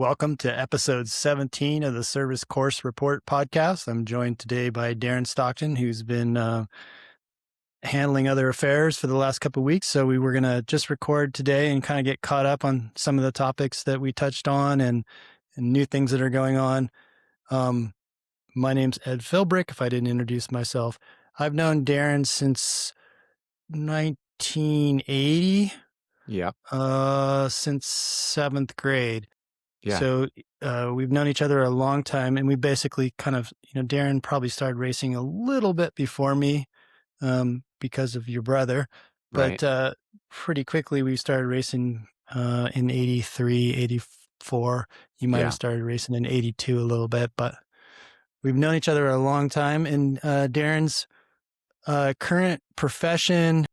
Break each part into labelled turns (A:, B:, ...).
A: Welcome to episode 17 of the Service Course Report podcast. I'm joined today by Derin Stockton, who's been handling other affairs for the last couple of weeks. So we were going to just record today and kind of get caught up on some of the topics that we touched on and new things that are going on. My name's Ed Philbrick, if I didn't introduce myself. I've known Derin since 1980.
B: Yeah.
A: Since seventh grade.
B: Yeah.
A: So we've known each other a long time, and we basically kind of, Derin probably started racing a little bit before me because of your brother. But
B: Right.
A: pretty quickly we started racing in 83, 84. You might
B: Yeah.
A: have started racing in 82 a little bit, but we've known each other a long time. And Derin's current profession,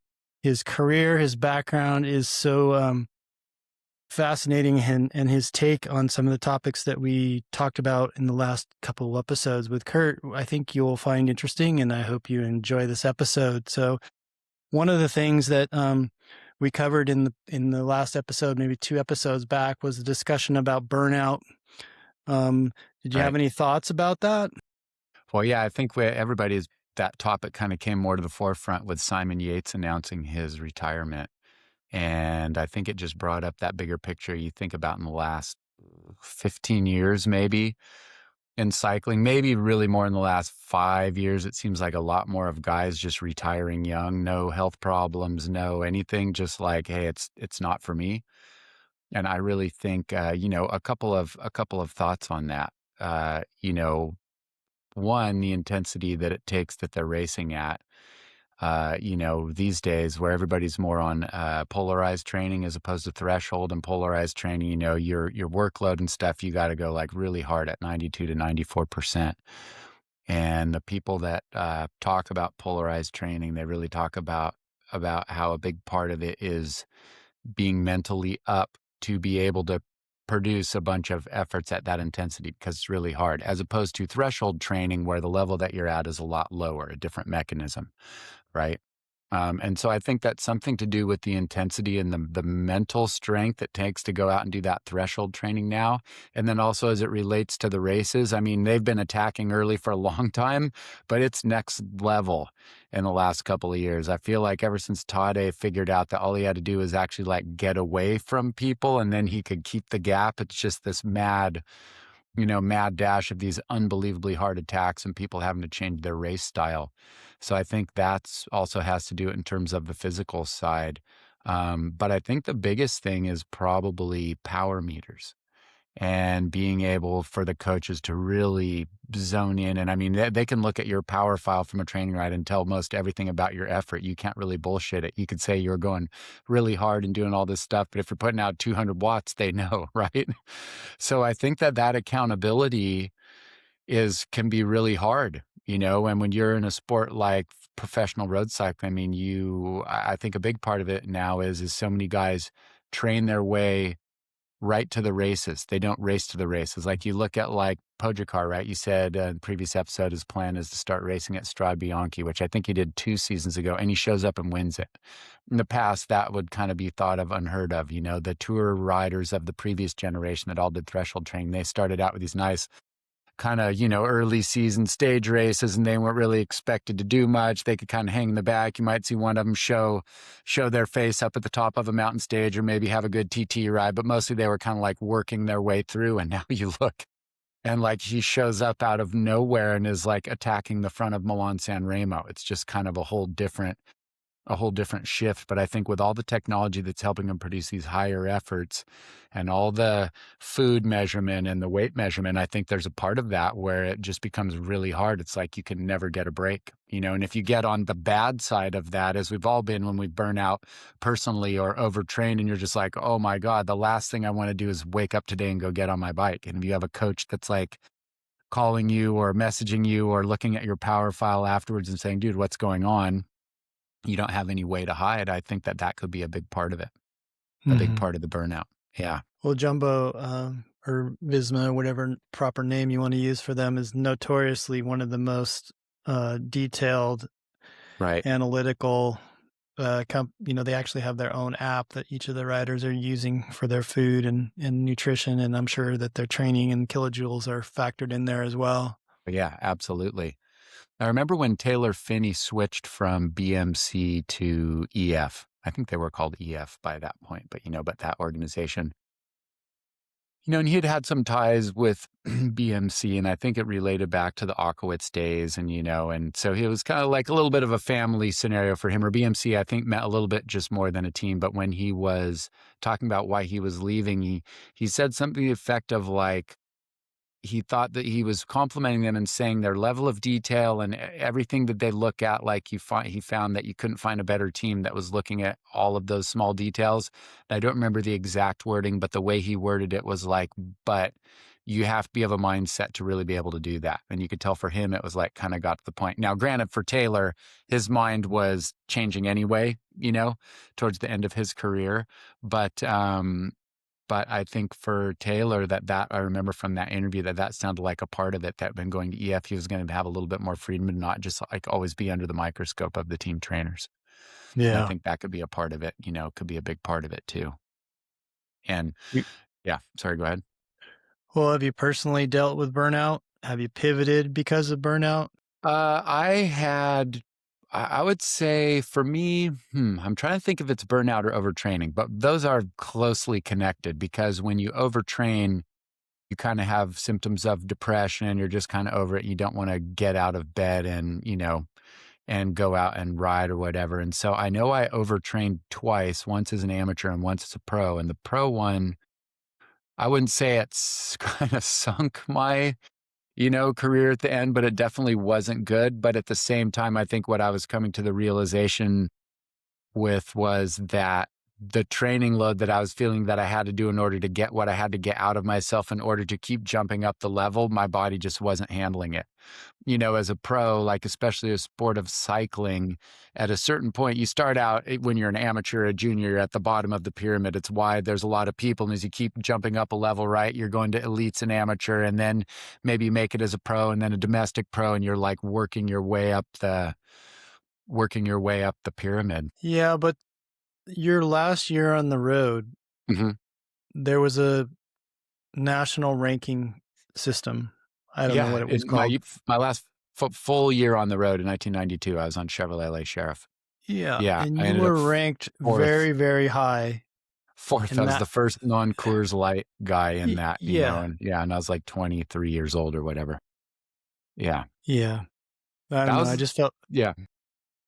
A: his career, his background is so fascinating, and his take on some of the topics that we talked about in the last couple of episodes with Kurt, I think you'll find interesting, and I hope you enjoy this episode. So one of the things that we covered in the last episode, maybe 2 episodes back, was the discussion about burnout. Did you have any thoughts about that?
B: Well, yeah, I think that topic kind of came more to the forefront with Simon Yates announcing his retirement. And I think it just brought up that bigger picture you think about in the last 15 years, maybe in cycling, maybe really more in the last 5 years. It seems like a lot more of guys just retiring young, no health problems, no anything, just like, hey, it's not for me. And I really think, a couple of thoughts on that. One, the intensity that it takes that they're racing at. These days where everybody's more on polarized training as opposed to threshold and polarized training, your workload and stuff, you got to go like really hard at 92 to 94%. And the people that talk about polarized training, they really talk about how a big part of it is being mentally up to be able to produce a bunch of efforts at that intensity, because it's really hard, as opposed to threshold training where the level that you're at is a lot lower, a different mechanism. Right. And so I think that's something to do with the intensity and the mental strength it takes to go out and do that threshold training now. And then also as it relates to the races, I mean, they've been attacking early for a long time, but it's next level in the last couple of years. I feel like ever since Tade figured out that all he had to do is actually like get away from people and then he could keep the gap, it's just this mad dash of these unbelievably hard attacks and people having to change their race style. So I think that's also has to do it in terms of the physical side. But I think the biggest thing is probably power meters and being able for the coaches to really zone in. And I mean, they can look at your power file from a training ride and tell most everything about your effort. You can't really bullshit it. You could say you're going really hard and doing all this stuff, but if you're putting out 200 watts, they know, right? So I think that accountability can be really hard, and when you're in a sport like professional road cycling, I mean, I think a big part of it now is so many guys train their way right to the races. They don't race to the races. Like you look at like Pogacar, right? You said in the previous episode, his plan is to start racing at Strade Bianchi, which I think he did 2 seasons ago, and he shows up and wins it. In the past, that would kind of be thought of unheard of. The tour riders of the previous generation that all did threshold training, they started out with these nice kind of, early season stage races, and they weren't really expected to do much. They could kind of hang in the back. You might see one of them show their face up at the top of a mountain stage or maybe have a good TT ride, but mostly they were kind of like working their way through. And now you look and like he shows up out of nowhere and is like attacking the front of Milan San Remo. It's just kind of a whole different shift. But I think with all the technology that's helping them produce these higher efforts and all the food measurement and the weight measurement, I think there's a part of that where it just becomes really hard. It's like you can never get a break, and if you get on the bad side of that, as we've all been when we burn out personally or overtrain, and you're just like, oh my God, the last thing I want to do is wake up today and go get on my bike. And if you have a coach that's like calling you or messaging you or looking at your power file afterwards and saying, dude, what's going on? You don't have any way to hide. I think that could be a big part of it, a big part of the burnout. Yeah.
A: Well, Jumbo or Visma, whatever proper name you want to use for them, is notoriously one of the most detailed,
B: right,
A: analytical they actually have their own app that each of the riders are using for their food and nutrition. And I'm sure that their training and kilojoules are factored in there as well.
B: Yeah, absolutely. I remember when Taylor Phinney switched from BMC to EF. I think they were called EF by that point, but that organization. And he had had some ties with BMC, and I think it related back to the Akowitz days, and so it was kind of like a little bit of a family scenario for him. Or BMC, I think, meant a little bit just more than a team. But when he was talking about why he was leaving, he said something to the effect of like, he thought that he was complimenting them and saying their level of detail and everything that they look at, like he found that you couldn't find a better team that was looking at all of those small details. And I don't remember the exact wording, but the way he worded it was like, but you have to be of a mindset to really be able to do that. And you could tell for him, it was like kind of got to the point. Now, granted, for Taylor, his mind was changing anyway, towards the end of his career. But I think for Taylor, that I remember from that interview that sounded like a part of it, that when going to EF, he was going to have a little bit more freedom and not just like always be under the microscope of the team trainers. And I
A: Yeah.
B: think that could be a part of it, could be a big part of it too. And
A: You-
B: yeah, sorry, go ahead.
A: Well, have you personally dealt with burnout? Have you pivoted because of burnout?
B: I would say for me, I'm trying to think if it's burnout or overtraining, but those are closely connected because when you overtrain, you kind of have symptoms of depression. You're just kind of over it. You don't want to get out of bed and go out and ride or whatever. And so I know I overtrained twice, once as an amateur and once as a pro. And the pro one, I wouldn't say it's kind of sunk my career at the end, but it definitely wasn't good. But at the same time, I think what I was coming to the realization with was that the training load that I was feeling that I had to do in order to get what I had to get out of myself in order to keep jumping up the level, my body just wasn't handling it. As a pro, like especially a sport of cycling, at a certain point, you start out when you're an amateur, a junior, you're at the bottom of the pyramid. It's wide. There's a lot of people. And as you keep jumping up a level, right, you're going to elites and amateur, and then maybe you make it as a pro and then a domestic pro, and you're like working your way up the pyramid.
A: Yeah, but your last year on the road,
B: Mm-hmm.
A: there was a national ranking system. I don't know what it was called.
B: My last full year on the road in 1992, I was on Chevrolet Sheriff.
A: Yeah,
B: Yeah,
A: and
B: I
A: you
B: ended up
A: were ranked
B: fourth.
A: very, very high.
B: Fourth.
A: in
B: I was
A: that.
B: the first non-Coors Light guy in that,
A: Yeah,
B: and I was like 23 years old or whatever. Yeah.
A: yeah. I
B: That
A: don't know. I
B: was,
A: just felt.
B: yeah.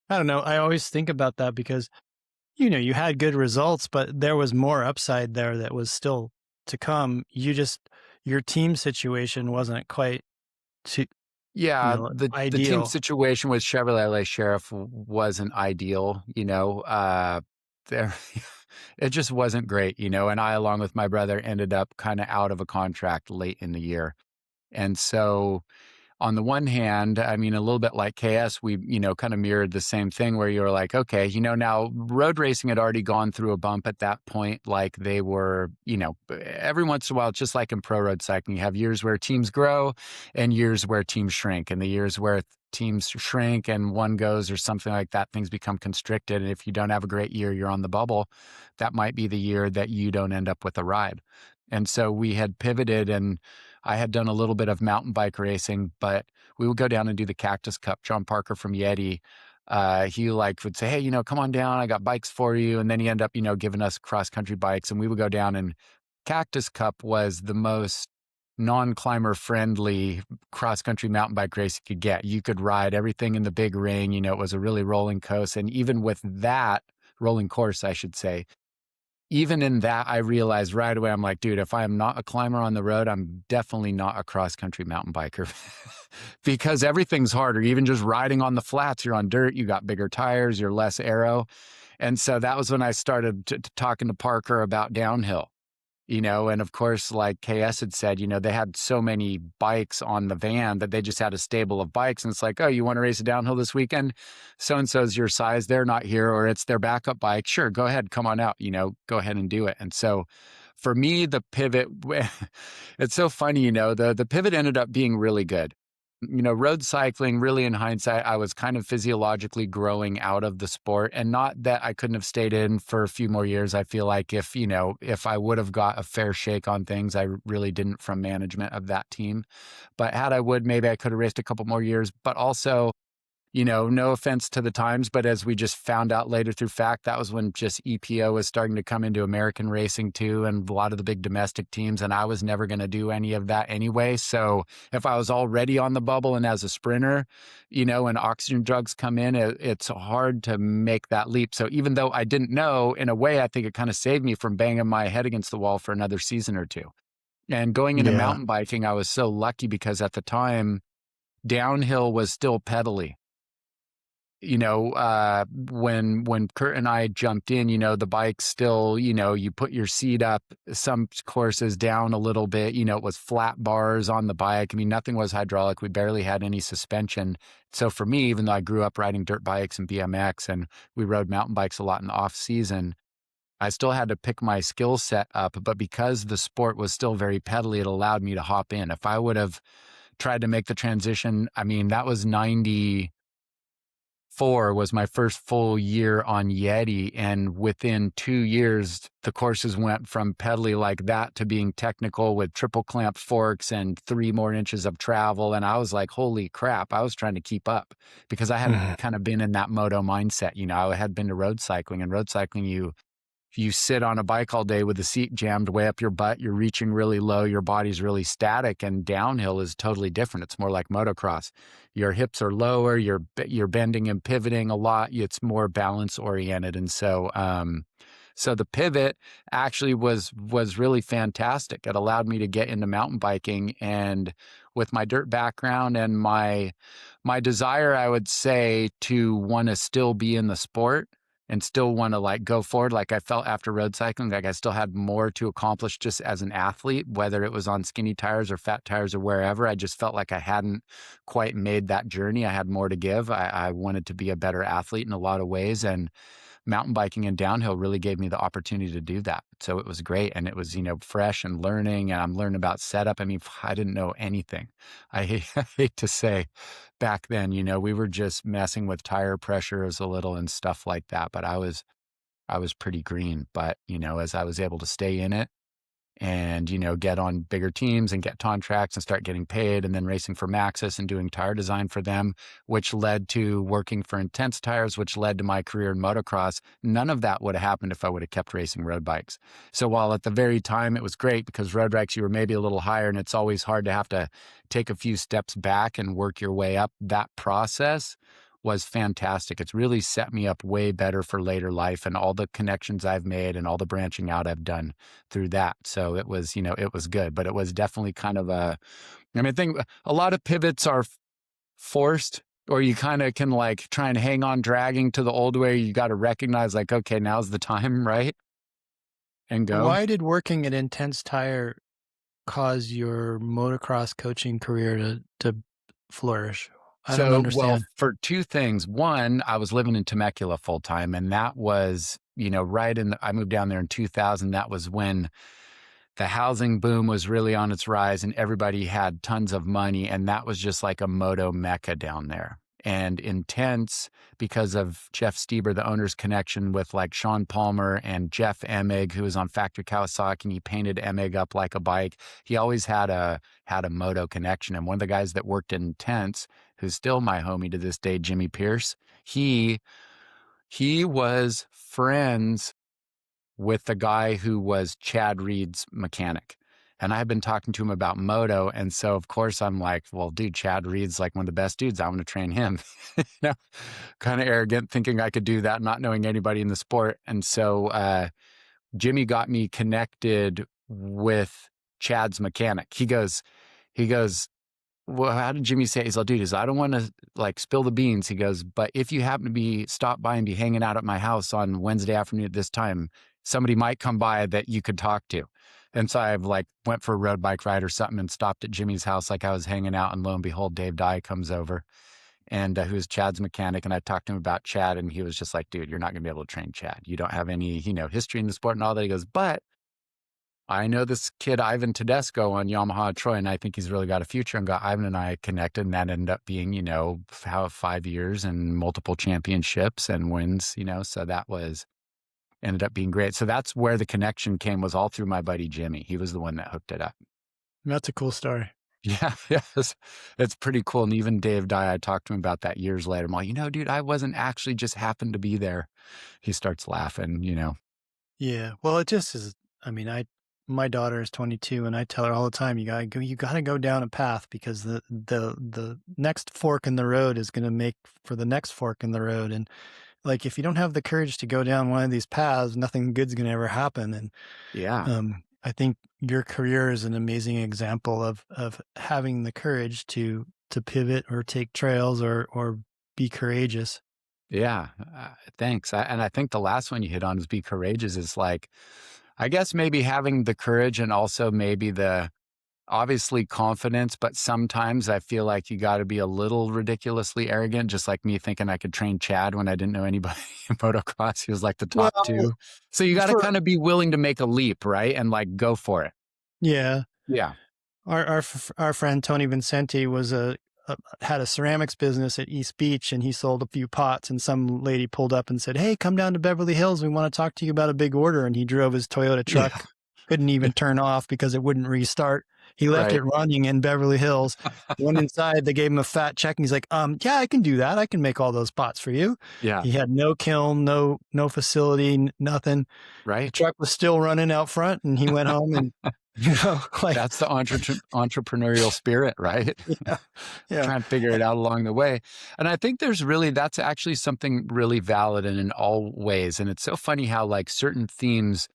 A: I don't know. I always think about that because you had good results, but there was more upside there that was still to come. Your team situation wasn't quite too,
B: Yeah, the team
A: ideal.
B: situation with Chevrolet Sheriff wasn't ideal, there it just wasn't great, and I, along with my brother, ended up kind of out of a contract late in the year. And so on the one hand, I mean, a little bit like KS, we, kind of mirrored the same thing where you were like, okay, now road racing had already gone through a bump at that point. Like they were, every once in a while, it's just like in pro road cycling, you have years where teams grow and years where teams shrink. And the years where teams shrink and one goes or something like that, things become constricted. And if you don't have a great year, you're on the bubble. That might be the year that you don't end up with a ride. And so we had pivoted, and I had done a little bit of mountain bike racing, but we would go down and do the Cactus Cup. John Parker from Yeti, he would say, hey, come on down. I got bikes for you. And then he ended up, giving us cross country bikes, and we would go down, and Cactus Cup was the most non-climber friendly cross country mountain bike race you could get. You could ride everything in the big ring. It was a really rolling coast. And even with that rolling course, I should say, even in that, I realized right away, I'm like, dude, if I am not a climber on the road, I'm definitely not a cross-country mountain biker because everything's harder. Even just riding on the flats, you're on dirt, you got bigger tires, you're less aero. And so that was when I started talking to Parker about downhill. And of course, like KS had said, they had so many bikes on the van that they just had a stable of bikes. And it's like, oh, you want to race a downhill this weekend? So-and-so's your size, they're not here, or it's their backup bike. Sure, go ahead, come on out, go ahead and do it. And so for me, the pivot, it's so funny, the pivot ended up being really good. road cycling, really in hindsight, I was kind of physiologically growing out of the sport, and not that I couldn't have stayed in for a few more years. I feel like if I would have got a fair shake on things, I really didn't from management of that team. But had I would, maybe I could have raced a couple more years. But also, no offense to the times, but as we just found out later through fact, that was when just EPO was starting to come into American racing too, and a lot of the big domestic teams, and I was never going to do any of that anyway. So if I was already on the bubble and as a sprinter, and oxygen drugs come in, it's hard to make that leap. So even though I didn't know, in a way, I think it kind of saved me from banging my head against the wall for another season or two. And going into
A: Yeah.
B: mountain biking, I was so lucky because at the time, downhill was still pedally. When Kurt and I jumped in, the bike still, you put your seat up, some courses down a little bit, it was flat bars on the bike. I mean, nothing was hydraulic. We barely had any suspension. So for me, even though I grew up riding dirt bikes and BMX and we rode mountain bikes a lot in the off season, I still had to pick my skill set up. But because the sport was still very pedally, it allowed me to hop in. If I would have tried to make the transition, I mean, that was 94 was my first full year on Yeti. And within 2 years, the courses went from pedally like that to being technical with triple clamp forks and 3 more inches of travel. And I was like, holy crap, I was trying to keep up because I hadn't
A: Mhm.
B: kind of been in that moto mindset. I had been to road cycling, and road cycling, you sit on a bike all day with the seat jammed way up your butt, you're reaching really low, your body's really static, and downhill is totally different. It's more like motocross. Your hips are lower, you're bending and pivoting a lot. It's more balance oriented. And so the pivot actually was really fantastic. It allowed me to get into mountain biking, and with my dirt background and my desire, I would say, to want to still be in the sport and still want to go forward. Like I felt after road cycling, like I still had more to accomplish just as an athlete, whether it was on skinny tires or fat tires or wherever. I just felt like I hadn't quite made that journey. I had more to give. I wanted to be a better athlete in a lot of ways. And mountain biking and downhill really gave me the opportunity to do that. So it was great. And it was, fresh and learning, and I'm learning about setup. I mean, I didn't know anything. I hate to say back then, we were just messing with tire pressures a little and stuff like that. But I was pretty green. But, as I was able to stay in it, and, get on bigger teams and get contracts and start getting paid, and then racing for Maxxis and doing tire design for them, which led to working for Intense Tires, which led to my career in motocross. None of that would have happened if I would have kept racing road bikes. So while at the very time it was great because road bikes, you were maybe a little higher and it's always hard to have to take a few steps back and work your way up, that process was fantastic. It's really set me up way better for later life, and all the connections I've made and all the branching out I've done through that. So it was, it was good, but it was definitely kind of I think a lot of pivots are forced, or you kind of can try and hang on dragging to the old way. You got to recognize okay, now's the time, right? And go.
A: Why did working at Intense Tire cause your motocross coaching career to flourish? I don't
B: So, well,
A: understand.
B: for 2 things. One, I was living in Temecula full time, and that was, I moved down there in 2000. That was when the housing boom was really on its rise and everybody had tons of money. And that was just like a moto mecca down there. And Intense, because of Jeff Stieber, the owner's connection with Sean Palmer and Jeff Emig, who was on Factory Kawasaki, and he painted Emig up like a bike. He always had a moto connection. And one of the guys that worked in Intense, who's still my homie to this day, Jimmy Pierce, he was friends with the guy who was Chad Reed's mechanic. And I had been talking to him about moto. And so, of course, I'm like, well, dude, Chad Reed's one of the best dudes. I want to train him. Kind of arrogant, thinking I could do that, not knowing anybody in the sport. And so Jimmy got me connected with Chad's mechanic. He goes, well, how did Jimmy say it? He's like, dude, I don't want to spill the beans. He goes, but if you happen to stop by and be hanging out at my house on Wednesday afternoon at this time, somebody might come by that you could talk to. And so I went for a road bike ride or something and stopped at Jimmy's house. I was hanging out, and lo and behold, Dave Dye comes over, and who's Chad's mechanic. And I talked to him about Chad, and he was just like, dude, you're not going to be able to train Chad. You don't have any, history in the sport and all that. He goes, but I know this kid, Ivan Tedesco on Yamaha Troy, and I think he's really got a future, and got Ivan and I connected, and that ended up being, how 5 years and multiple championships and wins, so that ended up being great. So that's where the connection came, was all through my buddy Jimmy. He was the one that hooked it up.
A: That's a cool story.
B: Yeah, yeah, it's pretty cool. And even Dave Dye, I talked to him about that years later. I'm like, dude, I wasn't actually, just happened to be there. He starts laughing.
A: Yeah. Well, it just is. I mean, my daughter is 22, and I tell her all the time, you gotta go down a path, because the next fork in the road is going to make for the next fork in the road. And like, if you don't have the courage to go down one of these paths, nothing good's going to ever happen. And
B: Yeah.
A: I think your career is an amazing example of having the courage to pivot or take trails or be courageous.
B: Yeah. Thanks. And I think the last one you hit on is be courageous, is like, I guess maybe having the courage, and also maybe the obviously confidence, but sometimes I feel like you got to be a little ridiculously arrogant, just like me thinking I could train Chad when I didn't know anybody in motocross. He was like the top
A: Well,
B: two. So you got to
A: for
B: kind of be willing to make a leap, right? And like go for it.
A: yeah,
B: Yeah.
A: our friend Tony Vincenti had a ceramics business at East Beach, and he sold a few pots, and some lady pulled up and said, "Hey, come down to Beverly Hills. We want to talk to you about a big order." And he drove his Toyota
B: Yeah.
A: truck, couldn't even turn off because it wouldn't restart. He left
B: Right.
A: it running in Beverly Hills. Went inside, they gave him a fat check, and he's like, yeah, I can do that. I can make all those pots for you."
B: Yeah.
A: He had no kiln, no facility, nothing. The
B: Right.
A: truck was still running out front, and he went home and, like,
B: That's the entrepreneurial spirit, right?
A: yeah, yeah,
B: Try and figure it out along the way. And I think that's actually something really valid and in all ways. And it's so funny how like certain themes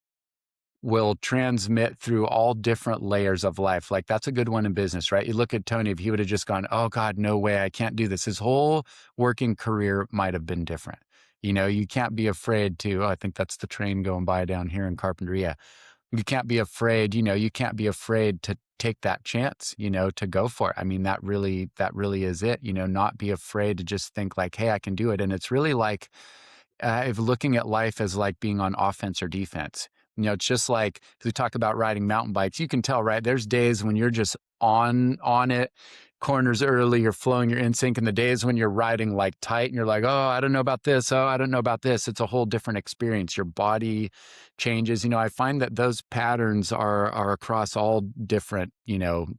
B: will transmit through all different layers of life. Like that's a good one in business, right? You look at Tony, if he would have just gone, "Oh God, no way, I can't do this," his whole working career might have been different. You can't be afraid to, I think that's the train going by down here in Carpinteria. You can't be afraid, you can't be afraid to take that chance, to go for it. I mean, that really is it, not be afraid to just think like, "Hey, I can do it." And it's really like, if looking at life as like being on offense or defense. It's just like, if we talk about riding mountain bikes, you can tell, right? There's days when you're just on it, corners early, you're flowing, you're in sync, and the days when you're riding like tight and you're like, "Oh, I don't know about this. Oh, I don't know about this." It's a whole different experience. Your body changes. I find that those patterns are across all different,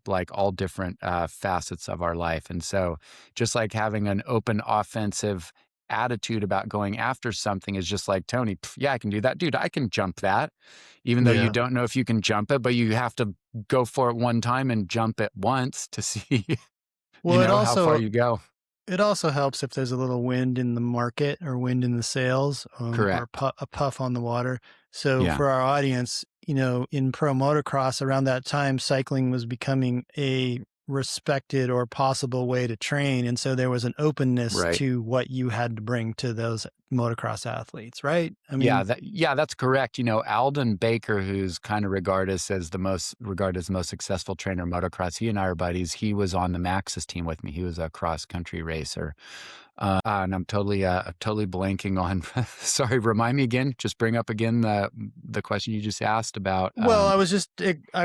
B: like all different facets of our life. And so just like having an open offensive attitude about going after something is just like, Tony, yeah, I can do that. Dude, I can jump that, even though you
A: yeah.
B: don't know if you can jump it, but you have to go for it one time and jump it once to see,
A: Well,
B: how far you go.
A: it also helps if there's a little wind in the market or wind in the sails, or
B: Correct.
A: a puff on the water. So
B: Yeah.
A: for our audience, in pro motocross around that time, cycling was becoming a respected or possible way to train. And so there was an openness
B: Right.
A: to what you had to bring to those motocross athletes, right? I
B: Yeah,
A: mean,
B: that's correct. Alden Baker, who's kind of regarded as the most successful trainer in motocross. He and I are buddies. He was on the Maxis team with me. He was a cross country racer. And I'm totally blanking on. Sorry, remind me again. Just bring up again the question you just asked about.
A: well, I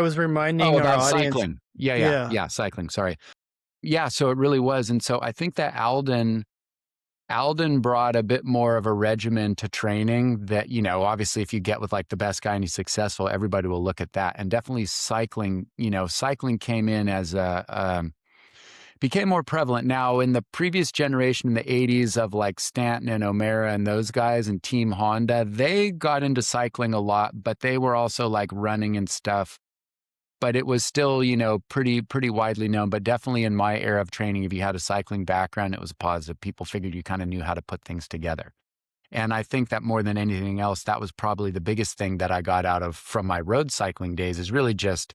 A: was reminding our
B: About
A: audience.
B: cycling. Yeah, yeah,
A: Yeah.
B: yeah. Cycling. Sorry. Yeah. So it really was, and so I think that Alden brought a bit more of a regimen to training that, obviously if you get with like the best guy and he's successful, everybody will look at that. And definitely cycling came in as became more prevalent. Now in the previous generation in the 80s of like Stanton and O'Mara and those guys and Team Honda, they got into cycling a lot, but they were also like running and stuff. But it was still, pretty widely known. But definitely in my era of training, if you had a cycling background, it was a positive. People figured you kind of knew how to put things together. And I think that more than anything else, that was probably the biggest thing that I got out of from my road cycling days, is really just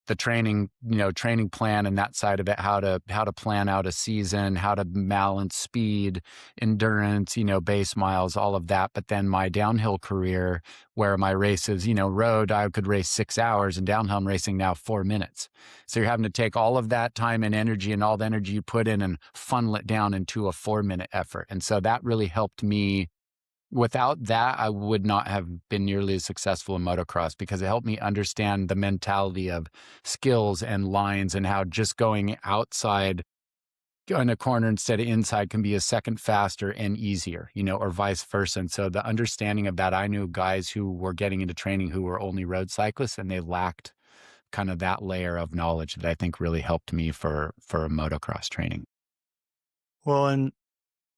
B: the training, training plan and that side of it, how to plan out a season, how to balance speed, endurance, base miles, all of that. But then my downhill career, where my races, road, I could race 6 hours, and downhill I'm racing now 4 minutes. So you're having to take all of that time and energy and all the energy you put in and funnel it down into a 4-minute effort. And so that really helped me without that, I would not have been nearly as successful in motocross because it helped me understand the mentality of skills and lines and how just going outside in a corner instead of inside can be a second faster and easier, or vice versa. And so the understanding of that, I knew guys who were getting into training who were only road cyclists, and they lacked kind of that layer of knowledge that I think really helped me for motocross training.
A: Well, and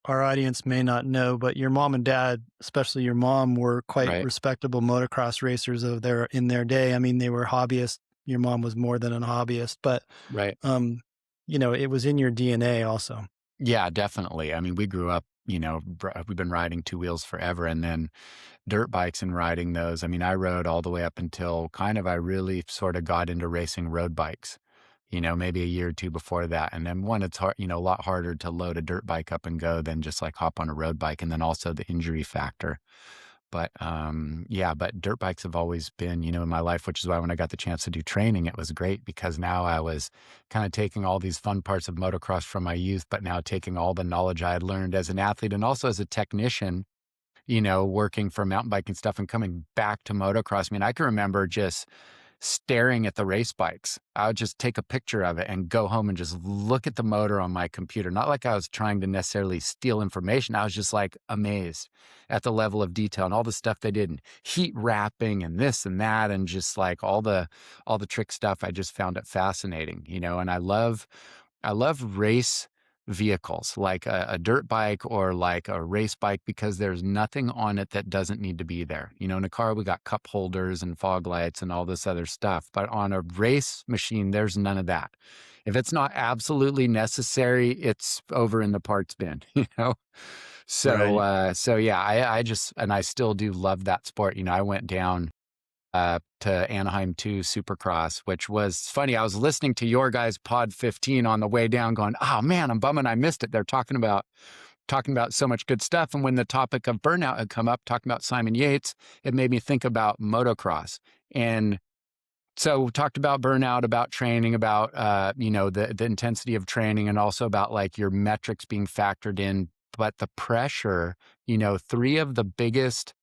A: our audience may not know, but your mom and dad, especially your mom, were quite
B: Right.
A: respectable motocross racers in their day. I mean, they were hobbyists. Your mom was more than a hobbyist, but
B: Right.
A: it was in your DNA also.
B: Yeah, definitely. I mean, we grew up, we've been riding two wheels forever, and then dirt bikes and riding those. I mean, I rode all the way up until I really sort of got into racing road bikes, maybe a year or two before that. And then it's hard, a lot harder to load a dirt bike up and go than just like hop on a road bike. And then also the injury factor. But yeah, but dirt bikes have always been, in my life, which is why when I got the chance to do training, it was great because now I was kind of taking all these fun parts of motocross from my youth, but now taking all the knowledge I had learned as an athlete and also as a technician, working for mountain biking stuff and coming back to motocross. I mean, I can remember just staring at the race bikes. I would just take a picture of it and go home and just look at the motor on my computer. Not like I was trying to necessarily steal information. I was just like amazed at the level of detail and all the stuff they did and heat wrapping and this and that and just like all the trick stuff. I just found it fascinating, and I love race vehicles like a dirt bike or like a race bike because there's nothing on it that doesn't need to be there. In a car, we got cup holders and fog lights and all this other stuff. But on a race machine, there's none of that. If it's not absolutely necessary, it's over in the parts bin, So,
A: Right.
B: so yeah, I still do love that sport. I went down to Anaheim 2 Supercross, which was funny. I was listening to your guys' Pod 15 on the way down going, oh man, I'm bumming I missed it. They're talking about so much good stuff. And when the topic of burnout had come up, talking about Simon Yates, it made me think about motocross. And so we talked about burnout, about training, about, the intensity of training and also about like your metrics being factored in. But the pressure, three of the biggest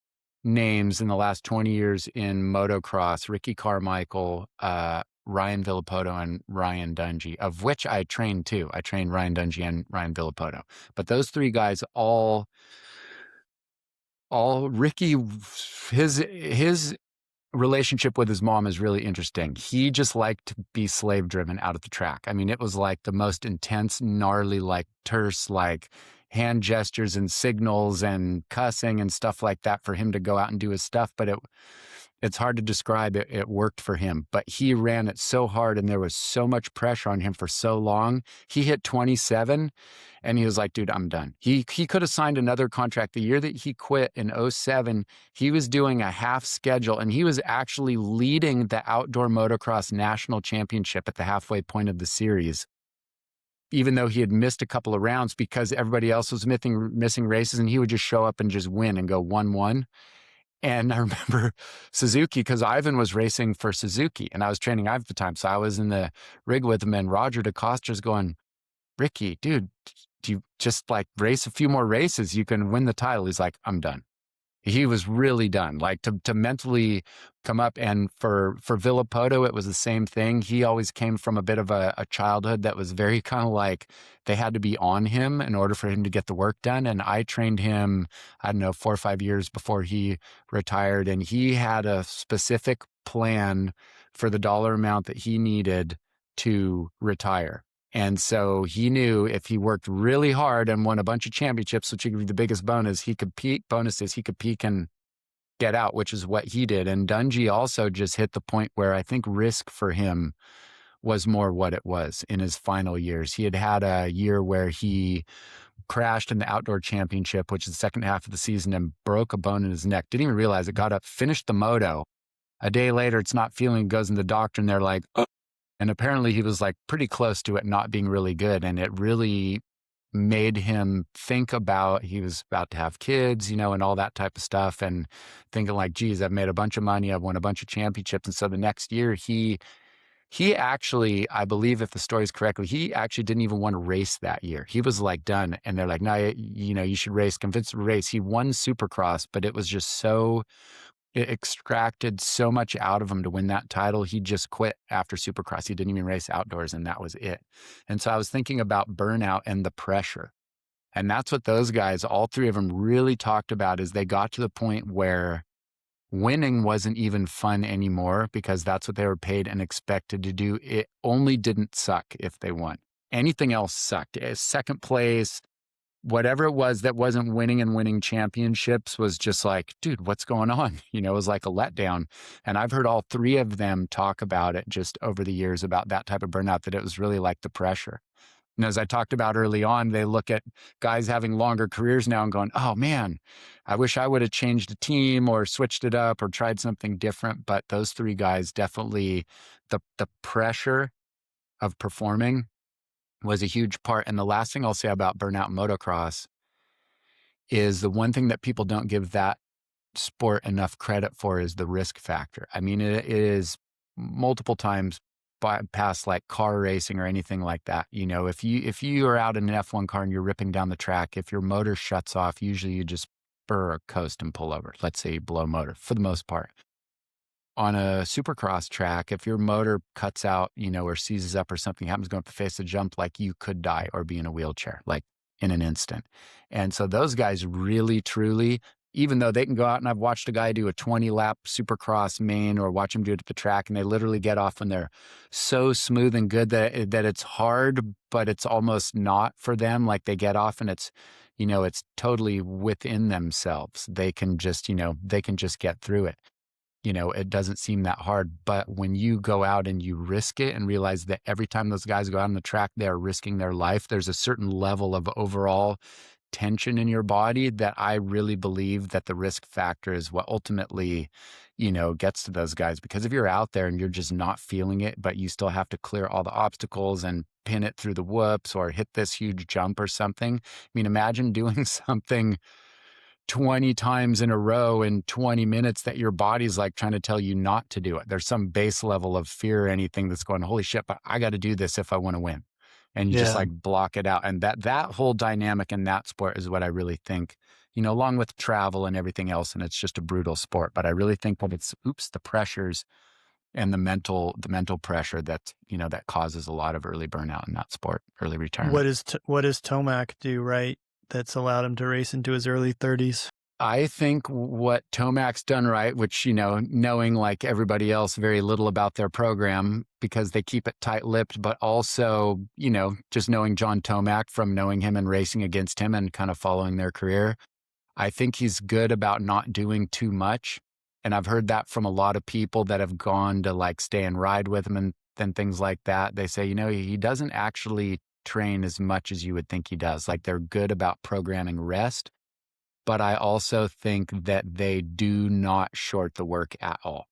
B: names in the last 20 years in motocross, Ricky Carmichael, Ryan Villapoto, and Ryan Dungey, of which I trained too. I trained Ryan Dungey and Ryan Villapoto. But those three guys all Ricky, his relationship with his mom is really interesting. He just liked to be slave driven out of the track. I mean, it was like the most intense, gnarly, like terse, like hand gestures and signals and cussing and stuff like that for him to go out and do his stuff. But it's hard to describe it. It worked for him, but he ran it so hard and there was so much pressure on him for so long. He hit 27 and he was like, dude, I'm done. He could have signed another contract. The year that he quit in 07, he was doing a half schedule and he was actually leading the outdoor motocross national championship at the halfway point of the series, even though he had missed a couple of rounds because everybody else was missing races and he would just show up and just win and go 1-1. And I remember Suzuki, because Ivan was racing for Suzuki and I was training Ivan at the time. So I was in the rig with him and Roger DeCosta's going, Ricky, dude, do you just like race a few more races? You can win the title. He's like, I'm done. He was really done, like to mentally come up. And for Villapoto, it was the same thing. He always came from a bit of a childhood that was very kind of like they had to be on him in order for him to get the work done. And I trained him, I don't know, 4 or 5 years before he retired. And he had a specific plan for the dollar amount that he needed to retire. And so he knew if he worked really hard and won a bunch of championships, which would be the biggest bonus, he could peak and get out, which is what he did. And Dungey also just hit the point where I think risk for him was more what it was in his final years. He had a year where he crashed in the outdoor championship, which is the second half of the season, and broke a bone in his neck. Didn't even realize it, got up, finished the moto. A day later, it's not feeling, goes in the doctor and they're like, oh. And apparently he was like pretty close to it not being really good. And it really made him think about, he was about to have kids, and all that type of stuff. And thinking like, geez, I've made a bunch of money. I've won a bunch of championships. And so the next year he He actually, I believe if the story's correctly, he actually didn't even want to race that year. He was like done. And they're like, no, you know, you should race, convinced him to race. He won Supercross, but it was just so, it extracted so much out of him to win that title. He just quit after Supercross. He didn't even race outdoors, and that was it. And so I was thinking about burnout and the pressure. And that's what those guys, all three of them, really talked about, is they got to the point where winning wasn't even fun anymore because that's what they were paid and expected to do. It only didn't suck if they won. Anything else sucked. Second place, whatever it was that wasn't winning and winning championships was just like, dude, what's going on? You know, it was like a letdown. And I've heard all three of them talk about it just over the years, about that type of burnout, that it was really like the pressure. And as I talked about early on, they look at guys having longer careers now and going, oh man, I wish I would have changed a team or switched it up or tried something different. But those three guys definitely, the pressure of performing was a huge part. And the last thing I'll say about burnout motocross is the one thing that people don't give that sport enough credit for is the risk factor. I mean, it is multiple times past like car racing or anything like that. You know, if you are out in an F1 car and you're ripping down the track, if your motor shuts off, usually you just spur or coast and pull over. Let's say you blow motor for the most part. On a supercross track, if your motor cuts out, you know, or seizes up or something happens going up the face of the jump, like you could die or be in a wheelchair, like in an instant. And so those guys really, truly, even though they can go out, and I've watched a guy do a 20-lap supercross main or watch him do it at the track, and they literally get off and they're so smooth and good that it's hard, but it's almost not for them. Like they get off and it's, you know, it's totally within themselves. They can just, you know, they can just get through it. You know, it doesn't seem that hard. But when you go out and you risk it and realize that every time those guys go out on the track, they're risking their life, there's a certain level of overall tension in your body that I really believe that the risk factor is what ultimately, you know, gets to those guys. Because if you're out there and you're just not feeling it, but you still have to clear all the obstacles and pin it through the whoops or hit this huge jump or something. I mean, imagine doing something 20 times in a row in 20 minutes that your body's like trying to tell you not to do it. There's some base level of fear or anything that's going, holy shit, but I got to do this if I want to win. And you just
A: Yeah.
B: like block it out. And that whole dynamic in that sport is what I really think, you know, along with travel and everything else. And it's just a brutal sport, but I really think that it's, the pressures and the mental pressure that, you know, that causes a lot of early burnout in that sport, early retirement.
A: What does Tomac do right that's allowed him to race into his early 30s?
B: I think what Tomac's done right, which, you know, knowing like everybody else very little about their program because they keep it tight-lipped, but also, you know, just knowing John Tomac from knowing him and racing against him and kind of following their career, I think he's good about not doing too much. And I've heard that from a lot of people that have gone to like stay and ride with him and then things like that. They say, you know, he doesn't actually train as much as you would think he does. Like they're good about programming rest. But I also think that they do not short the work at all.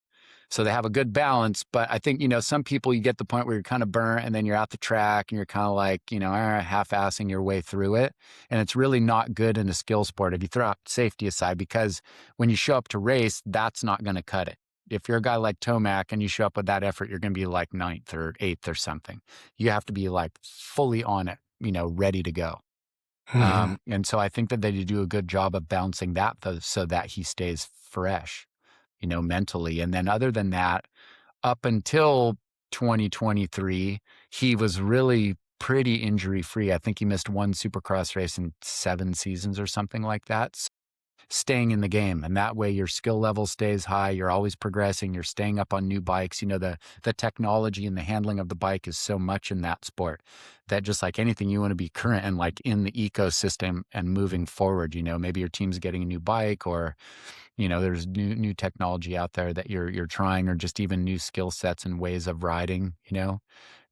B: So they have a good balance. But I think, you know, some people, you get the point where you're kind of burnt and then you're at the track and you're kind of like, you know, half-assing your way through it. And it's really not good in a skill sport if you throw out safety aside, because when you show up to race, that's not going to cut it. If you're a guy like Tomac and you show up with that effort, you're going to be like 9th or 8th or something. You have to be like fully on it, you know, ready to go. And so I think that they do a good job of balancing that so that he stays fresh, you know, mentally. And then other than that, up until 2023, he was really pretty injury free. I think he missed one Supercross race in 7 seasons or something like that. So staying in the game, and that way your skill level stays high. You're always progressing. You're staying up on new bikes. You know, the technology and the handling of the bike is so much in that sport that just like anything, you want to be current and like in the ecosystem and moving forward. You know, maybe your team's getting a new bike, or you know, there's new technology out there that you're trying, or just even new skill sets and ways of riding, you know,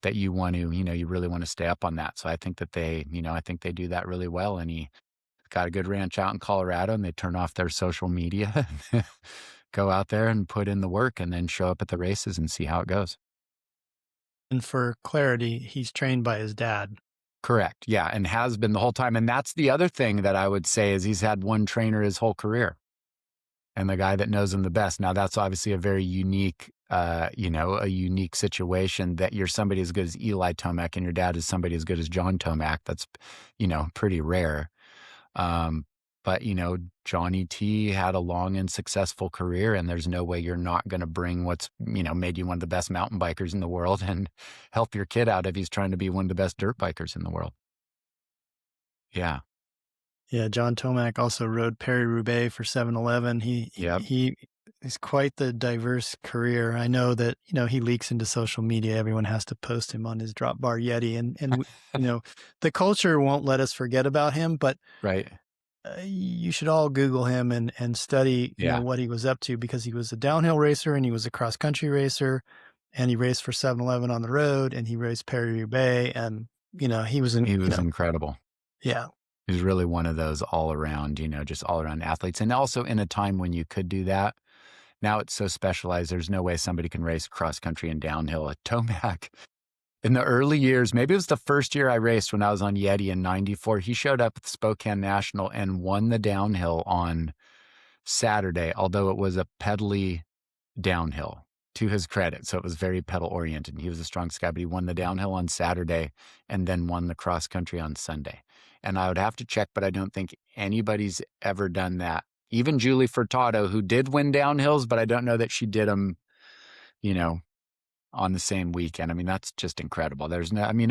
B: that you want to, you know, you really want to stay up on that. So I think that they, you know, I think they do that really well. And he got a good ranch out in Colorado, and they turn off their social media, go out there and put in the work, and then show up at the races and see how it goes.
A: And for clarity, he's trained by his dad.
B: Correct. Yeah. And has been the whole time. And that's the other thing that I would say is he's had one trainer his whole career. and the guy that knows him the best. Now that's obviously a very unique, a unique situation that you're somebody as good as Eli Tomac and your dad is somebody as good as John Tomac. That's, pretty rare. Um, but Johnny T had a long and successful career, and there's no way you're not going to bring what's, made you one of the best mountain bikers in the world and help your kid out if he's trying to be one of the best dirt bikers in the world. Yeah.
A: Yeah, John Tomac also rode Paris-Roubaix for 7-Eleven.
B: Yep.
A: He's quite the diverse career. I know that, he leaks into social media. Everyone has to post him on his drop bar Yeti. And the culture won't let us forget about him, but
B: Right.
A: you should all Google him and study,
B: Yeah.
A: what he was up to, because he was a downhill racer and he was a cross country racer, and he raced for 7-Eleven on the road, and he raced Paris-Roubaix, and, he was
B: Incredible.
A: Yeah.
B: He's really one of those all around, just all around athletes. And also in a time when you could do that. Now it's so specialized. There's no way somebody can race cross country and downhill at Tomac. In the early years, maybe it was the first year I raced when I was on Yeti in 94. He showed up at the Spokane National and won the downhill on Saturday, although it was a pedally downhill, to his credit. So it was very pedal oriented. He was the strongest guy, but he won the downhill on Saturday and then won the cross country on Sunday. And I would have to check, but I don't think anybody's ever done that. Even Julie Furtado, who did win downhills, but I don't know that she did them, on the same weekend. I mean, that's just incredible. There's no, I mean,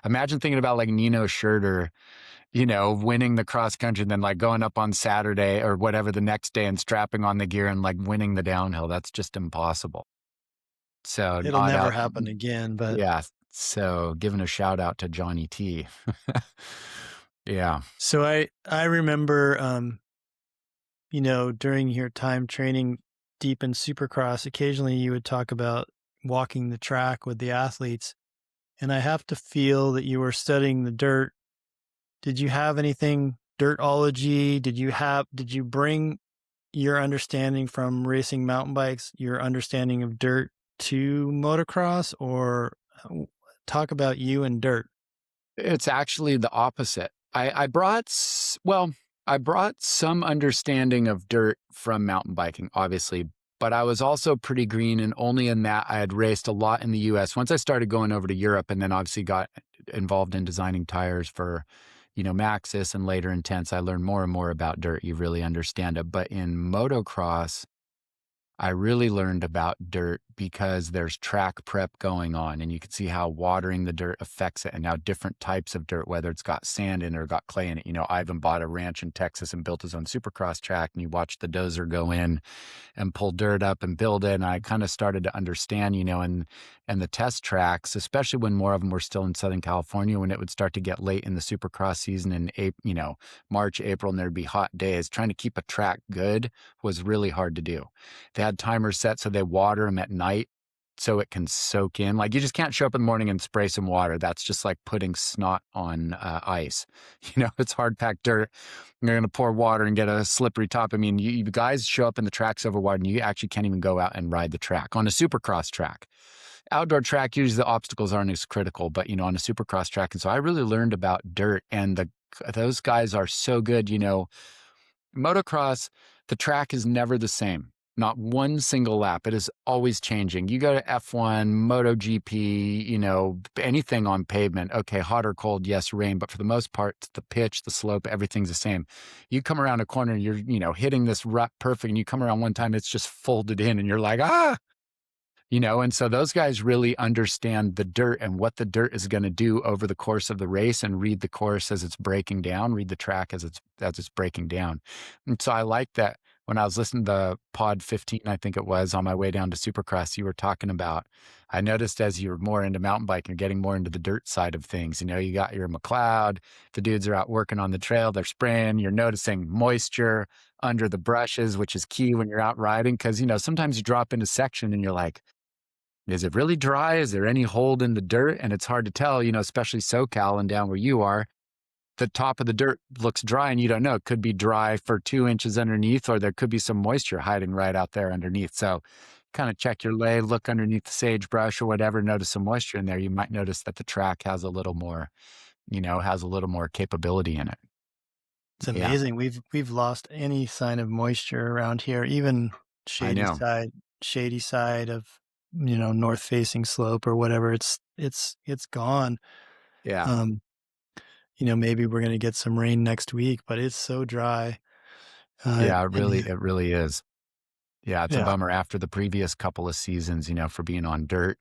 B: imagine thinking about like Nino Schurter, winning the cross country and then like going up on Saturday or whatever the next day and strapping on the gear and like winning the downhill. That's just impossible. So
A: It'll never happen again, but
B: yeah. So giving a shout out to Johnny T. Yeah.
A: So I remember, during your time training deep in Supercross, occasionally you would talk about walking the track with the athletes, and I have to feel that you were studying the dirt. Did you have anything dirtology? Did you bring your understanding from racing mountain bikes, your understanding of dirt, to motocross, or talk about you and dirt?
B: It's actually the opposite. I brought some understanding of dirt from mountain biking, obviously, but I was also pretty green, and only in that I had raced a lot in the US. Once I started going over to Europe and then obviously got involved in designing tires for, Maxxis and later Intense, I learned more and more about dirt. You really understand it. But in motocross, I really learned about dirt because there's track prep going on, and you can see how watering the dirt affects it, and now different types of dirt, whether it's got sand in it or got clay in it. Ivan bought a ranch in Texas and built his own supercross track, and you watch the dozer go in and pull dirt up and build it. And I kind of started to understand, and the test tracks, especially when more of them were still in Southern California, when it would start to get late in the supercross season in March, April, and there'd be hot days, trying to keep a track good was really hard to do. They had timers set so they water them at night so it can soak in. Like, you just can't show up in the morning and spray some water. That's just like putting snot on ice. It's hard packed dirt. You're going to pour water and get a slippery top. I mean, you guys show up in the tracks over water and you actually can't even go out and ride the track on a supercross track. Outdoor track, usually the obstacles aren't as critical, but on a supercross track. And so I really learned about dirt, and those guys are so good. Motocross, the track is never the same. Not one single lap. It is always changing. You go to F1, MotoGP, anything on pavement. Okay, hot or cold, yes, rain. But for the most part, the pitch, the slope, everything's the same. You come around a corner and you're, hitting this rut perfect. And you come around one time, it's just folded in and you're like, and so those guys really understand the dirt and what the dirt is going to do over the course of the race, and read the course as it's breaking down, read the track as it's breaking down. And so I like that. When I was listening to Pod 15, I think it was, on my way down to Supercross, you were talking about, I noticed as you're more into mountain biking, you're getting more into the dirt side of things. You got your McLeod, the dudes are out working on the trail, they're spraying, you're noticing moisture under the brushes, which is key when you're out riding. Because, sometimes you drop into section and you're like, is it really dry? Is there any hold in the dirt? And it's hard to tell, especially SoCal and down where you are. The top of the dirt looks dry and you don't know. It could be dry for 2 inches underneath, or there could be some moisture hiding right out there underneath. So kind of check your lay, look underneath the sagebrush or whatever, notice some moisture in there. You might notice that the track has a little more, capability in it.
A: It's
B: Yeah,
A: amazing. We've lost any sign of moisture around here, even
B: I
A: shady
B: know.
A: side, shady side of, north facing slope or whatever. It's gone.
B: Yeah.
A: Um, maybe we're gonna get some rain next week, but it's so dry.
B: Yeah,
A: And
B: it really is. Yeah, it's a
A: yeah,
B: bummer after the previous couple of seasons, for being on dirt.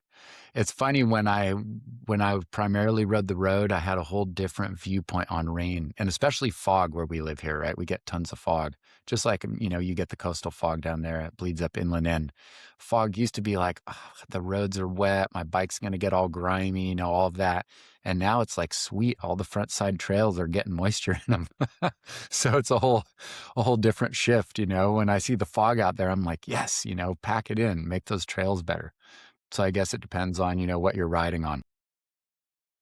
B: It's funny when I primarily rode the road, I had a whole different viewpoint on rain and especially fog where we live here, right? We get tons of fog. Just like, you get the coastal fog down there, it bleeds up inland and fog used to be like, "Ugh, the roads are wet, my bike's going to get all grimy, all of that. And now it's like, sweet, all the front side trails are getting moisture in them. So it's a whole different shift, when I see the fog out there, I'm like, yes, pack it in, make those trails better. So I guess it depends on, what you're riding on.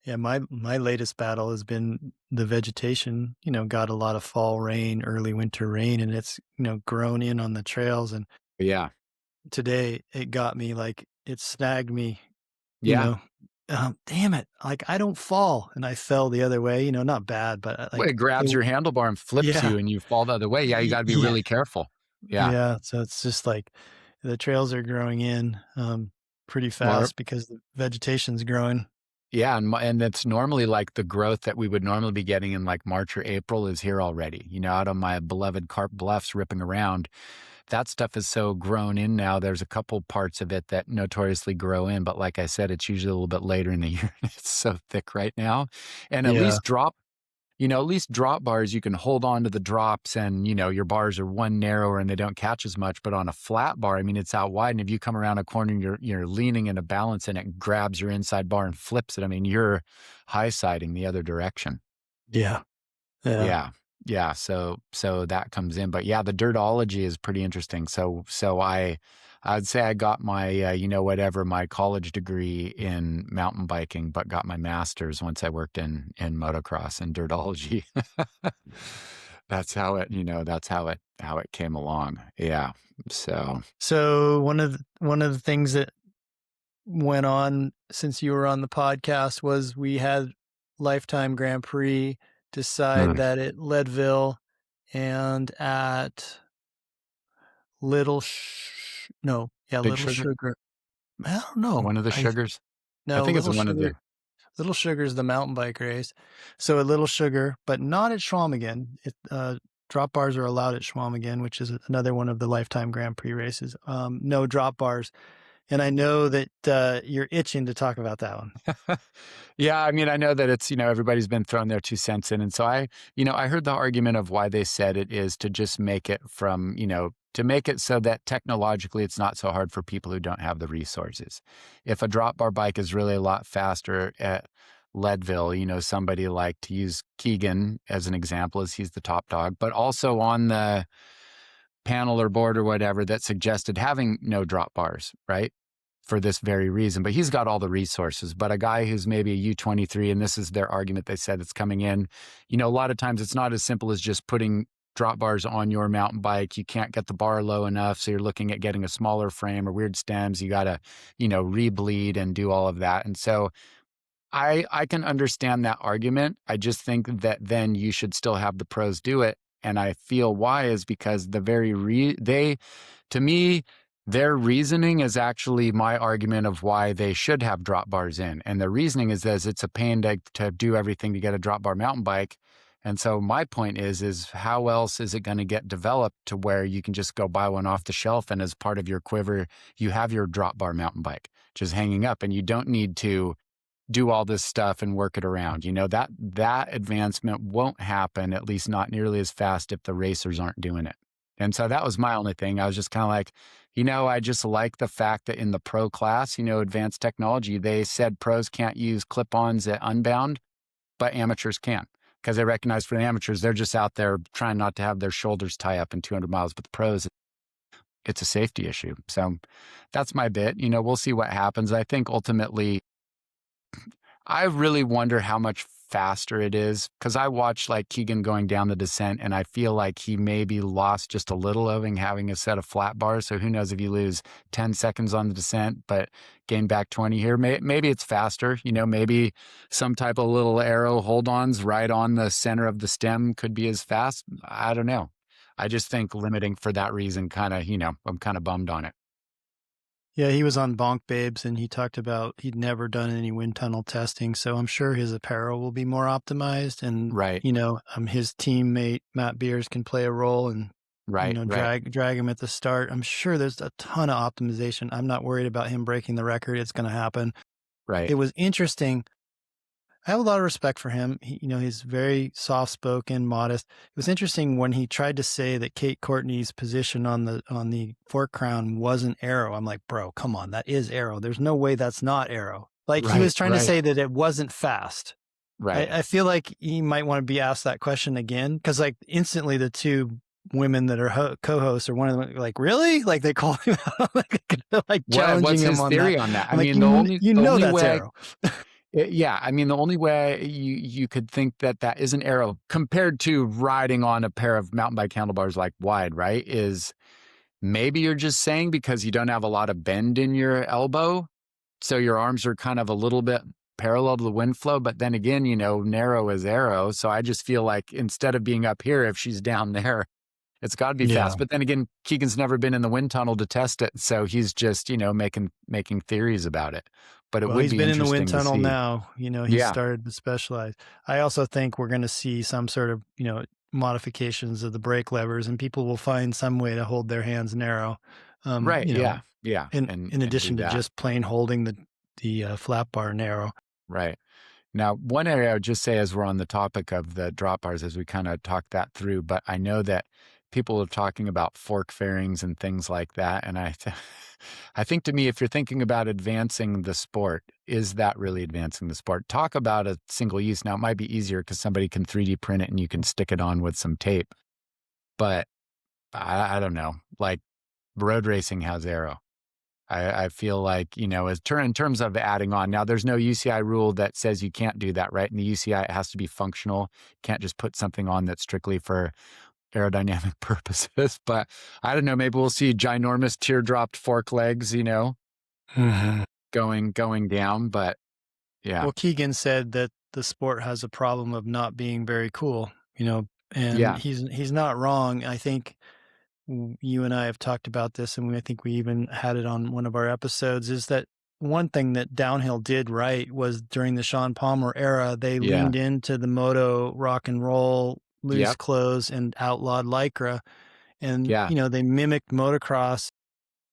A: yeah. My latest battle has been the vegetation. Got a lot of fall rain, early winter rain, and it's grown in on the trails. And
B: Yeah.
A: today it got me, like it snagged me. You
B: Yeah.
A: know, damn it! Like I don't fall, and I fell the other way. Not bad, but
B: Well, it grabs your handlebar and flips
A: yeah,
B: you and you fall the other way. Yeah, you got to be
A: yeah,
B: really careful. Yeah.
A: yeah. So it's just like the trails are growing in pretty
B: Well,
A: fast because the vegetation's growing.
B: yeah, and it's normally like the growth that we would normally be getting in like March or April is here already. Out on my beloved Carp Bluffs ripping around, that stuff is so grown in now. There's a couple parts of it that notoriously grow in, but like I said, it's usually a little bit later in the year. It's so thick right now. And
A: Yeah,
B: at least drop bars, you can hold on to the drops and, your bars are one narrower and they don't catch as much. But on a flat bar, I mean, it's out wide. And if you come around a corner and you're leaning in a balance and it grabs your inside bar and flips it, I mean, you're high siding the other direction.
A: yeah, yeah.
B: Yeah. Yeah. So that comes in. But yeah, the dirtology is pretty interesting. I'd say I got my, whatever, my college degree in mountain biking, but got my master's once I worked in motocross and dirtology. How it came along. Yeah. So,
A: So one of the things that went on since you were on the podcast was we had Lifetime Grand Prix decide
B: mm,
A: that at Leadville and at
B: Big
A: Little
B: Sugar,
A: Sugar. I don't know.
B: one of the sugars. I
A: No,
B: think it's
A: Little
B: one of
A: Sugar.
B: the,
A: Little Sugar is the mountain bike race. So at Little Sugar, but not at Schwamigan. Drop bars are allowed at Schwamigan, which is another one of the Lifetime Grand Prix races. No drop bars. And I know that you're itching to talk about that one.
B: yeah, I mean, I know that it's, everybody's been throwing their 2 cents in. And so I heard the argument of why they said it is to just make it to make it so that technologically it's not so hard for people who don't have the resources. If a drop bar bike is really a lot faster at Leadville, somebody like, to use Keegan as an example, as he's the top dog, but also on the panel or board or whatever that suggested having no drop bars, right? For this very reason, but he's got all the resources. But a guy who's maybe a U23, and this is their argument, they said it's coming in, a lot of times it's not as simple as just putting drop bars on your mountain bike. You can't get the bar low enough. So you're looking at getting a smaller frame or weird stems. You got to, rebleed and do all of that. And so I can understand that argument. I just think that then you should still have the pros do it. And I feel why is because to me, their reasoning is actually my argument of why they should have drop bars in. And the reasoning is that it's a pain to do everything to get a drop bar mountain bike. And so my point is how else is it going to get developed to where you can just go buy one off the shelf and as part of your quiver, you have your drop bar mountain bike just hanging up and you don't need to do all this stuff and work it around. That advancement won't happen, at least not nearly as fast if the racers aren't doing it. And so that was my only thing. I was just kind of like, I just like the fact that in the pro class, advanced technology, they said pros can't use clip-ons at Unbound, but amateurs can. Because they recognize for the amateurs, they're just out there trying not to have their shoulders tie up in 200 miles. But the pros, it's a safety issue. So that's my bit. We'll see what happens. I think ultimately, I really wonder how much faster it is. Because I watched like Keegan going down the descent, and I feel like he maybe lost just a little of having a set of flat bars. So who knows if you lose 10 seconds on the descent, but gain back 20 here. Maybe it's faster. Maybe some type of little arrow hold-ons right on the center of the stem could be as fast. I don't know. I just think limiting for that reason kind of, I'm kind of bummed on it.
A: Yeah, he was on Bonk Babes, and he talked about he'd never done any wind tunnel testing, so I'm sure his apparel will be more optimized, and
B: Right.
A: His teammate Matt Beers can play a role, and
B: Right.
A: drag him at the start. I'm sure there's a ton of optimization. I'm not worried about him breaking the record. It's going to happen.
B: Right.
A: It was interesting. I have a lot of respect for him. He's very soft-spoken, modest. It was interesting when he tried to say that Kate Courtney's position on the fork crown wasn't arrow. I'm like, bro, come on, that is arrow. There's no way that's not arrow. Like he was trying to say that it wasn't fast.
B: Right.
A: I feel like he might want to be asked that question again, because like instantly the two women that are co-hosts or one of them like, really? Like they call him out, like challenging
B: what's
A: him
B: his
A: on
B: theory
A: that.
B: on that? I
A: I'm like,
B: mean, the only
A: that's
B: way,
A: arrow.
B: Yeah, I mean, the only way you could think that is an arrow compared to riding on a pair of mountain bike handlebars like wide, right, is maybe you're just saying because you don't have a lot of bend in your elbow, so your arms are kind of a little bit parallel to the wind flow. But then again, narrow is arrow. So I just feel like instead of being up here, if she's down there, it's got to be fast. But then again, Keegan's never been in the wind tunnel to test it, so he's just making theories about it. But
A: he's been in the wind tunnel now. He's started to specialize. I also think we're going to see some sort of modifications of the brake levers, and people will find some way to hold their hands narrow.
B: Right. Yeah.
A: In addition to just plain holding the flat bar narrow.
B: Right. Now, one area I would just say as we're on the topic of the drop bars, as we kind of talk that through, but I know that people are talking about fork fairings and things like that. And I think to me, if you're thinking about advancing the sport, is that really advancing the sport? Talk about a single use. Now, it might be easier because somebody can 3D print it and you can stick it on with some tape. But I don't know, like road racing has arrow. I feel like, in terms of adding on, now there's no UCI rule that says you can't do that, right? In the UCI, it has to be functional. Can't just put something on that's strictly for aerodynamic purposes. But I don't know, maybe we'll see ginormous teardropped fork legs, going down. But yeah.
A: Well, Keegan said that the sport has a problem of not being very cool, and he's not wrong. I think you and I have talked about this, and I think we even had it on one of our episodes, is that one thing that downhill did right was during the Sean Palmer era, they leaned into the moto rock and roll, loose clothes, and outlawed Lycra. And, they mimicked motocross,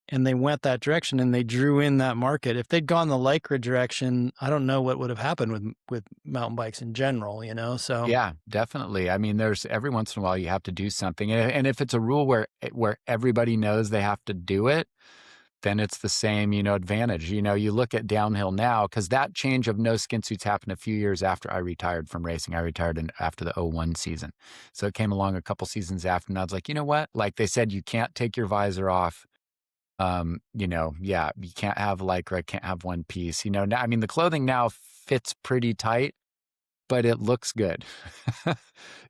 A: and they went that direction, and they drew in that market. If they'd gone the Lycra direction, I don't know what would have happened with mountain bikes in general, So
B: yeah, definitely. I mean, there's every once in a while you have to do something, and if it's a rule where everybody knows they have to do it, then it's the same, advantage. You look at downhill now, because that change of no skin suits happened a few years after I retired from racing. I retired after the 01 season. So it came along a couple seasons after, and I was like, you know what? Like they said, you can't take your visor off. You can't have Lycra, can't have one piece. Now, I mean, the clothing now fits pretty tight, but it looks good.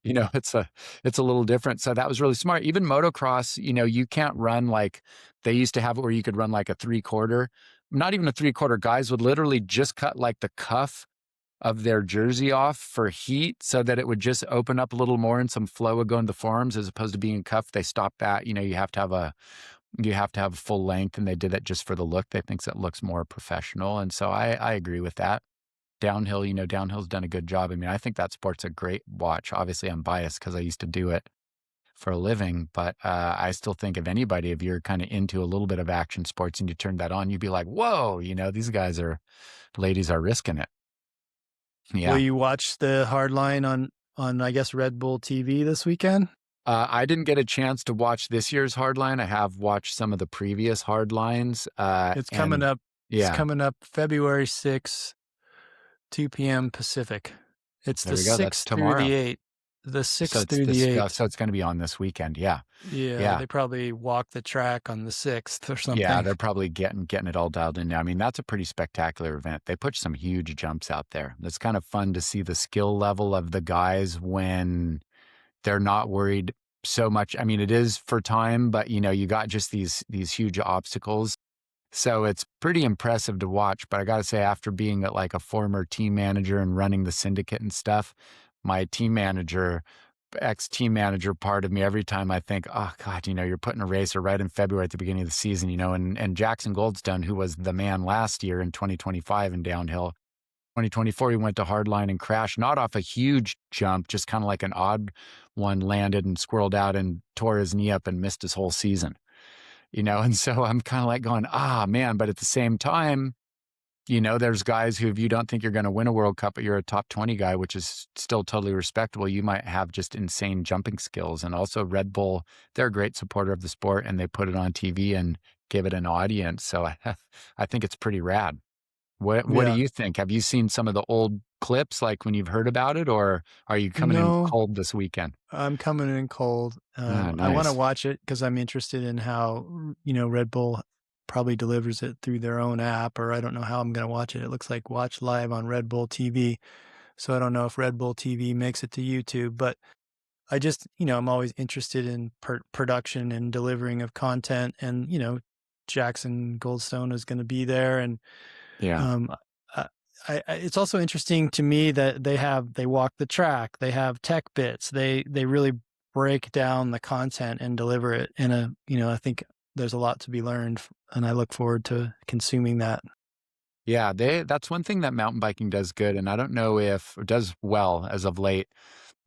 B: It's a little different. So that was really smart. Even motocross, you can't run like they used to have it where you could run like a 3/4, not even a 3/4. Guys would literally just cut like the cuff of their jersey off for heat so that it would just open up a little more and some flow would go into the forearms as opposed to being cuffed. They stopped that. You have to have a full length, and they did it just for the look. They think that looks more professional. And so I agree with that. Downhill, downhill's done a good job. I mean, I think that sport's a great watch. Obviously, I'm biased because I used to do it for a living, but I still think if you're kind of into a little bit of action sports and you turn that on, you'd be like, whoa, these ladies are risking it. Yeah.
A: Will you watch the hardline on I guess Red Bull TV this weekend?
B: I didn't get a chance to watch this year's hardline. I have watched some of the previous hardlines.
A: It's coming up. Yeah. It's coming up February 6th, 2 p.m. Pacific. It's the 6th through the 8th. the
B: So
A: 6th
B: it's
A: through the
B: this,
A: 8th.
B: so it's going to be on this weekend. Yeah.
A: Yeah,
B: Yeah.
A: they probably walk the track on the 6th or
B: Yeah.
A: something.
B: They're probably getting it all dialed in now. I mean, that's a pretty spectacular event. They put some huge jumps out there. It's kind of fun to see the skill level of the guys when they're not worried so much. I mean, it is for time, but you got just these huge obstacles. So it's pretty impressive to watch. But I got to say, after being like a former team manager and running the syndicate and stuff, my ex-team manager part of me, every time I think, oh God, you're putting a racer right in February at the beginning of the season, and Jackson Goldstone, who was the man last year in 2025 in downhill. 2024, he went to hardline and crashed, not off a huge jump, just kind of like an odd one, landed and squirreled out and tore his knee up and missed his whole season. And so I'm kind of like going, man, but at the same time, there's guys who, if you don't think you're going to win a World Cup, but you're a top 20 guy, which is still totally respectable, you might have just insane jumping skills. And also Red Bull, they're a great supporter of the sport, and they put it on TV and give it an audience. So I think it's pretty rad. What do
A: Yeah.
B: you think? Have you seen some of the old clips, like when you've heard about it, or are you coming in
A: No,
B: cold this weekend?
A: I'm coming in cold.
B: Ah,
A: I want to
B: nice.
A: watch it because I'm interested in how, Red Bull probably delivers it through their own app, or I don't know how I'm going to watch it. It looks like watch live on Red Bull TV. So I don't know if Red Bull TV makes it to YouTube, but I just, I'm always interested in production and delivering of content. And, Jackson Goldstone is going to be there. And
B: Yeah.
A: um, it's also interesting to me that they walk the track, they have tech bits, they really break down the content and deliver it in a, I think there's a lot to be learned, and I look forward to consuming that.
B: Yeah, that's one thing that mountain biking does good, and I don't know if it does well as of late.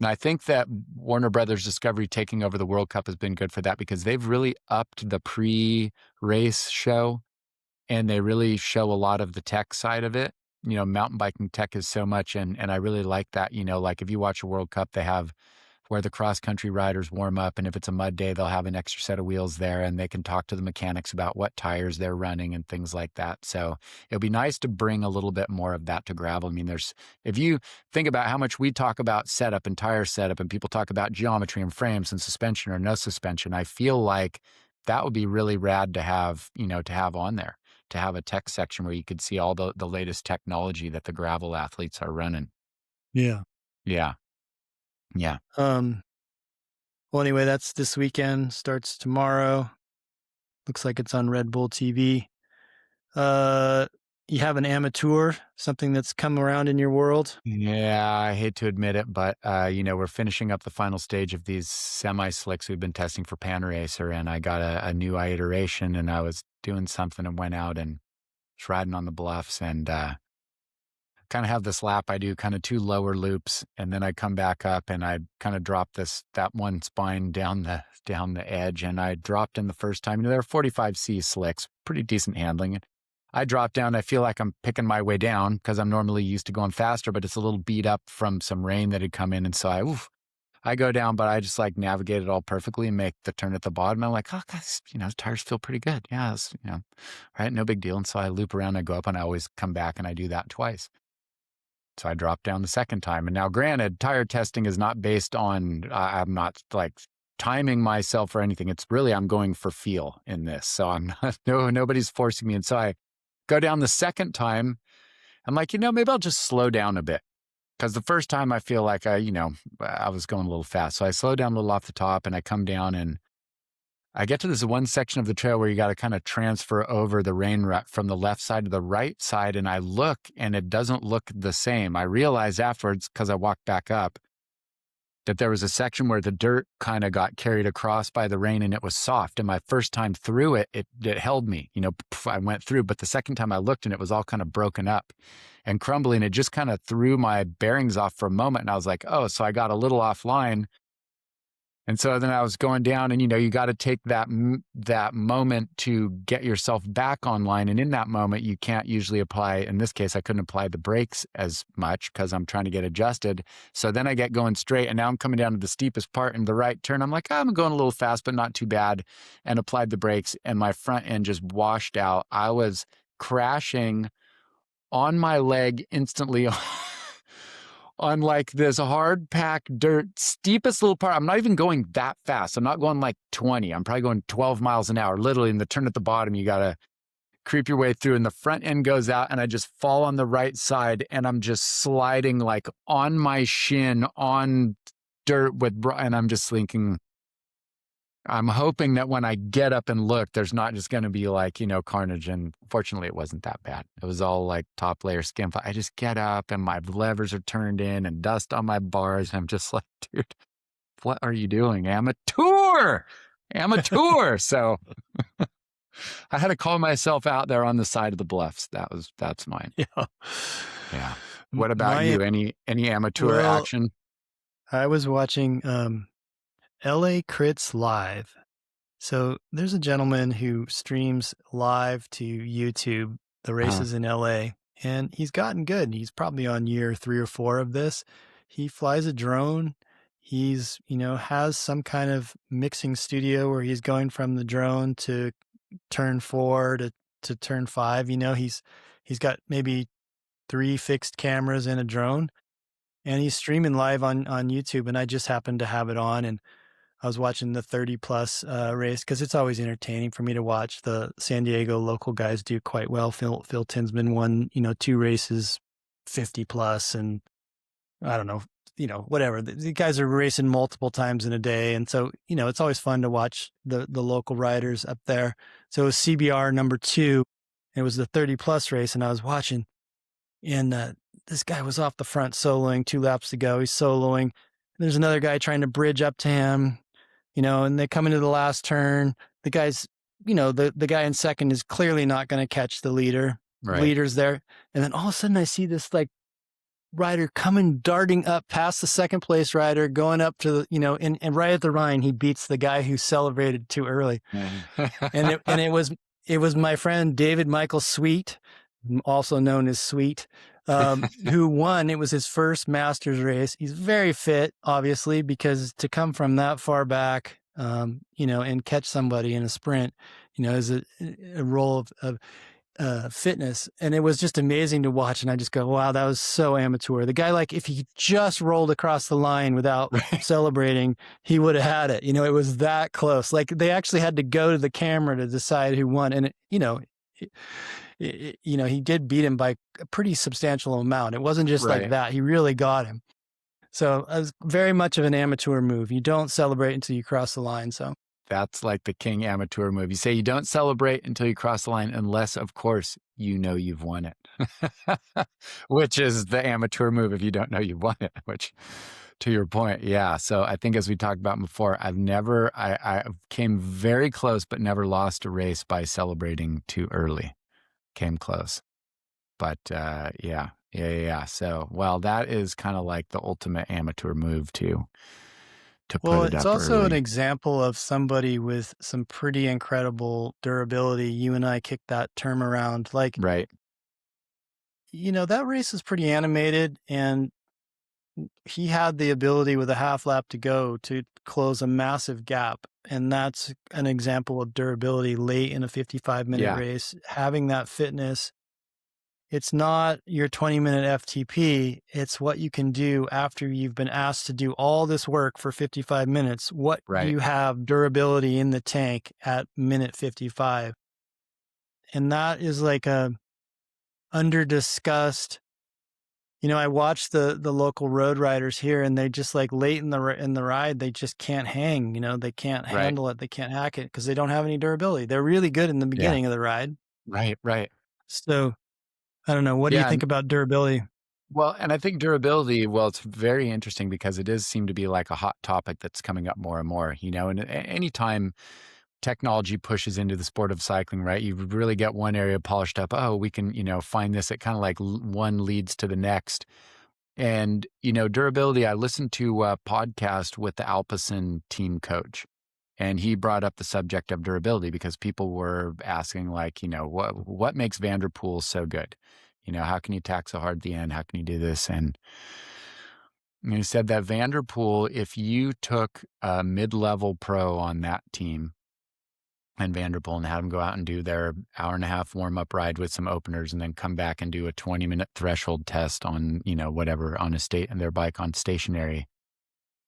B: And I think that Warner Brothers Discovery taking over the World Cup has been good for that, because they've really upped the pre-race show, and they really show a lot of the tech side of it. Mountain biking tech is so much, and I really like that. Like if you watch a World Cup, they have where the cross country riders warm up, and if it's a mud day, they'll have an extra set of wheels there, and they can talk to the mechanics about what tires they're running and things like that. So it'll be nice to bring a little bit more of that to gravel. I mean, if you think about how much we talk about setup and tire setup, and people talk about geometry and frames and suspension or no suspension, I feel like that would be really rad to have, to have on there, to have a tech section where you could see all the latest technology that the gravel athletes are running.
A: Yeah.
B: Yeah. Yeah.
A: Um, well, anyway, that's this weekend, starts tomorrow. Looks like it's on Red Bull TV. You have an amateur, something that's come around in your world?
B: Yeah, I hate to admit it, but we're finishing up the final stage of these semi slicks we've been testing for Pan Racer, and I got a new iteration, and I was doing something and went out and was riding on the bluffs, and kind of have this lap I do, kind of 2 lower loops, and then I come back up and I kind of drop that one spine down the edge, and I dropped in the first time. There are 45C slicks, pretty decent handling. I drop down, I feel like I'm picking my way down because I'm normally used to going faster, but it's a little beat up from some rain that had come in, and so I go down, but I just like navigate it all perfectly and make the turn at the bottom. I'm like, oh, guys, the tires feel pretty good. Yeah, right, no big deal. And so I loop around, I go up, and I always come back, and I do that twice. So I dropped down the second time. And now, granted, tire testing is not based on, I'm not like timing myself or anything. It's really, I'm going for feel in this. So I'm not, nobody's forcing me. And so I go down the second time. I'm like, maybe I'll just slow down a bit. Because the first time I feel like I was going a little fast. So I slow down a little off the top, and I come down, and I get to this one section of the trail where you got to kind of transfer over the rain rut from the left side to the right side. And I look, and it doesn't look the same. I realized afterwards, because I walked back up, that there was a section where the dirt kind of got carried across by the rain, and it was soft. And my first time through it, it held me, I went through. But the second time I looked, and it was all kind of broken up and crumbling. It just kind of threw my bearings off for a moment. And I was like, oh, so I got a little offline. And so then I was going down, and, you got to take that moment to get yourself back online. And in that moment, you can't usually apply. In this case, I couldn't apply the brakes as much because I'm trying to get adjusted. So then I get going straight, and now I'm coming down to the steepest part in the right turn. I'm like, I'm going a little fast, but not too bad, and applied the brakes, and my front end just washed out. I was crashing on my leg instantly on like this hard packed dirt, steepest little part. I'm not even going that fast. I'm not going like 20. I'm probably going 12 miles an hour. Literally in the turn at the bottom, you got to creep your way through and the front end goes out and I just fall on the right side and I'm just sliding like on my shin on dirt and I'm just thinking, I'm hoping that when I get up and look, there's not just going to be like, carnage. And fortunately, it wasn't that bad. It was all like top layer skin. I just get up and my levers are turned in and dust on my bars. And I'm just like, dude, what are you doing? Amateur. So I had to call myself out there on the side of the bluffs. That's mine.
A: Yeah.
B: Yeah. What about you? Any amateur action?
A: I was watching LA Crits Live. So there's a gentleman who streams live to YouTube the races in LA, and he's gotten good. He's probably on year 3 or 4 of this. He flies a drone. He's, has some kind of mixing studio where he's going from the drone to turn 4 to turn 5. He's got maybe 3 fixed cameras in a drone, and he's streaming live on YouTube. And I just happened to have it on, and I was watching the 30 plus race because it's always entertaining for me to watch. The San Diego local guys do quite well. Phil Tinsman won, 2 races, 50 plus, and I don't know, whatever. The guys are racing multiple times in a day. And so, it's always fun to watch the local riders up there. So it was CBR number 2. It was the 30 plus race, and I was watching, and this guy was off the front soloing, 2 laps to go. He's soloing. There's another guy trying to bridge up to him. And they come into the last turn. The guy's, the guy in second is clearly not going to catch the leader.
B: Right.
A: Leader's there. And then all of a sudden I see this like rider coming, darting up past the second place rider, going up to the, and right at the Rhine, he beats the guy who celebrated too early. and it was my friend, David Michael Sweet, also known as Sweet, who won. It was his first Masters race. He's very fit, obviously, because to come from that far back, and catch somebody in a sprint, is a role of fitness. And it was just amazing to watch. And I just go, wow, that was so amateur. The guy, like, if he just rolled across the line without celebrating, he would have had it. It was that close. Like, they actually had to go to the camera to decide who won. And, he did beat him by a pretty substantial amount. It wasn't just like that. He really got him. So it was very much of an amateur move. You don't celebrate until you cross the line. So
B: that's like the king amateur move. You say you don't celebrate until you cross the line, unless, of course, you've won it, which is the amateur move if you don't know you've won it, which, to your point, yeah. So I think, as we talked about before, I came very close, but never lost a race by celebrating too early. Came close. But yeah. So, well, that is kind of like the ultimate amateur move to put it up.
A: It's also
B: early.
A: An example of somebody with some pretty incredible durability. You and I kicked that term around. Like,
B: right.
A: That race is pretty animated, and he had the ability with a half lap to go to close a massive gap. And that's an example of durability late in a 55-minute race, having that fitness. It's not your 20-minute FTP. It's what you can do after you've been asked to do all this work for 55 minutes. What do you have durability in the tank at minute 55? And that is like a under-discussed. I watch the local road riders here, and they just, like, late in the ride, they just can't hang. They can't handle it. They can't hack it because they don't have any durability. They're really good in the beginning of the ride.
B: Right.
A: So I don't know. What do you think about durability?
B: Well, and I think durability, it's very interesting because it does seem to be like a hot topic that's coming up more and more, and anytime technology pushes into the sport of cycling, right? You really get one area polished up. Oh, we can, find this. It kind of like one leads to the next. And, durability, I listened to a podcast with the Alpecin team coach, and he brought up the subject of durability because people were asking, like, what makes Vanderpool so good? How can you tack so hard at the end? How can you do this? And he said that Vanderpool, if you took a mid-level pro on that team, and Vanderpool and had them go out and do their hour and a half warm up ride with some openers and then come back and do a 20-minute threshold test on, whatever, on a state and their bike on stationary.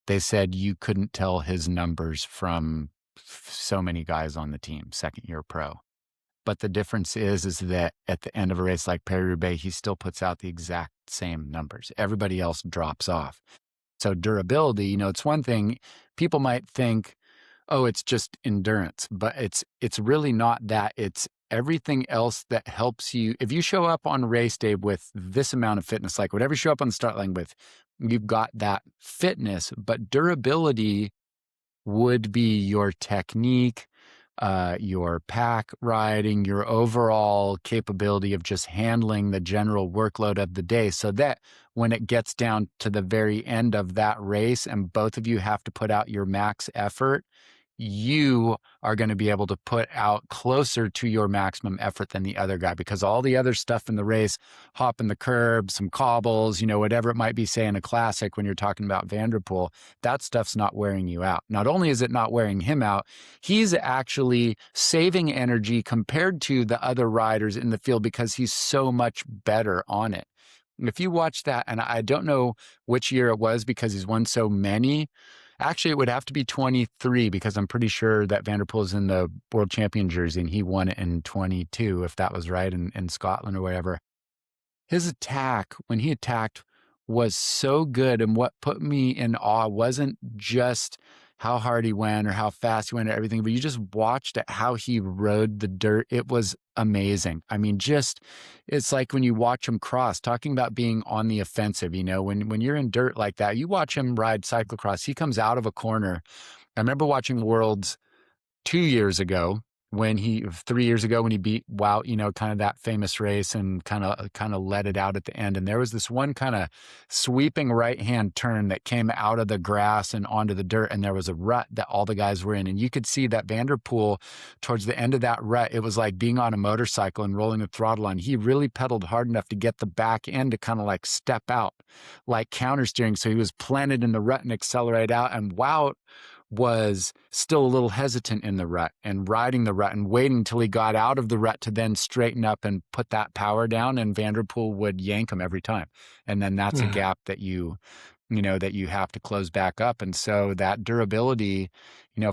B: They said you couldn't tell his numbers from so many guys on the team, second year pro. But the difference is that at the end of a race like Paris-Roubaix, he still puts out the exact same numbers. Everybody else drops off. So durability, it's one thing people might think, oh, it's just endurance, but it's really not that. It's everything else that helps you. If you show up on race day with this amount of fitness, like whatever you show up on the start line with, you've got that fitness, but durability would be your technique, your pack riding, your overall capability of just handling the general workload of the day, so that when it gets down to the very end of that race and both of you have to put out your max effort, you are going to be able to put out closer to your maximum effort than the other guy, because all the other stuff in the race, hopping the curb, some cobbles, whatever it might be, say in a classic, when you're talking about Vanderpool, that stuff's not wearing you out. Not only is it not wearing him out, he's actually saving energy compared to the other riders in the field because he's so much better on it. If you watch that, and I don't know which year it was because he's won so many. Actually, it would have to be 23 because I'm pretty sure that Vanderpool is in the world champion jersey and he won it in 22, if that was right, in Scotland or wherever. His attack, when he attacked, was so good. And what put me in awe wasn't just how hard he went or how fast he went or everything, but you just watched how he rode the dirt. It was amazing. I mean, it's like when you watch him cross, talking about being on the offensive, when you're in dirt like that, you watch him ride cyclocross, he comes out of a corner. I remember watching Worlds 3 years ago when he beat Wout, kind of that famous race and kind of let it out at the end. And there was this one kind of sweeping right-hand turn that came out of the grass and onto the dirt. And there was a rut that all the guys were in. And you could see that Vanderpool, towards the end of that rut, it was like being on a motorcycle and rolling the throttle on. He really pedaled hard enough to get the back end to kind of like step out, like counter steering. So he was planted in the rut and accelerate out. And Wout was still a little hesitant in the rut and riding the rut and waiting until he got out of the rut to then straighten up and put that power down, and Vanderpool would yank him every time. And then that's a gap that that you have to close back up. And so that durability,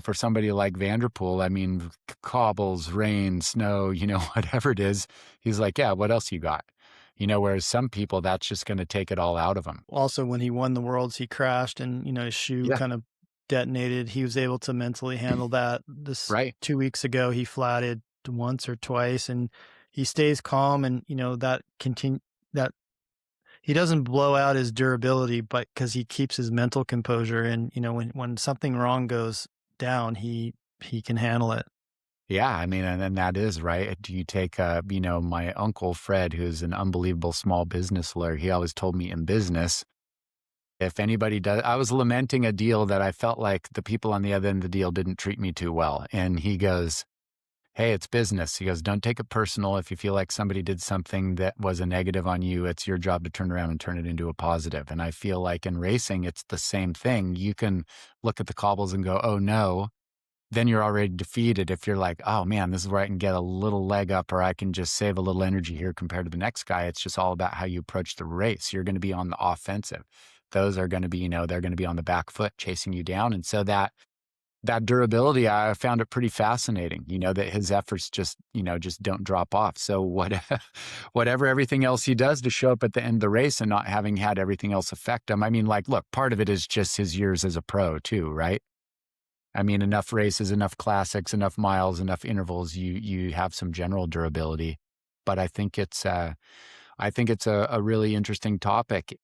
B: for somebody like Vanderpool, I mean, cobbles, rain, snow, whatever it is, he's like, yeah, what else you got? Whereas some people, that's just going to take it all out of them.
A: Also, when he won the Worlds, he crashed and, his shoe kind of detonated. He was able to mentally handle that.
B: Right.
A: 2 weeks ago, he flatted once or twice, and he stays calm, and that he doesn't blow out his durability, but because he keeps his mental composure, and when something wrong goes down, he can handle it.
B: Yeah, I mean, and then that is right. Do you take, my uncle Fred, who's an unbelievable small business lawyer, he always told me in business, if anybody does, I was lamenting a deal that I felt like the people on the other end of the deal didn't treat me too well. And he goes, hey, it's business. He goes, don't take it personal. If you feel like somebody did something that was a negative on you, it's your job to turn around and turn it into a positive. And I feel like in racing, it's the same thing. You can look at the cobbles and go, oh no. Then you're already defeated. If you're like, oh man, this is where I can get a little leg up, or I can just save a little energy here compared to the next guy. It's just all about how you approach the race. You're going to be on the offensive. Those are going to be, they're going to be on the back foot chasing you down. And so that durability, I found it pretty fascinating, that his efforts just don't drop off. So whatever everything else he does to show up at the end of the race and not having had everything else affect him. I mean, like, look, part of it is just his years as a pro too, right? I mean, enough races, enough classics, enough miles, enough intervals, you have some general durability. But I think it's a really interesting topic.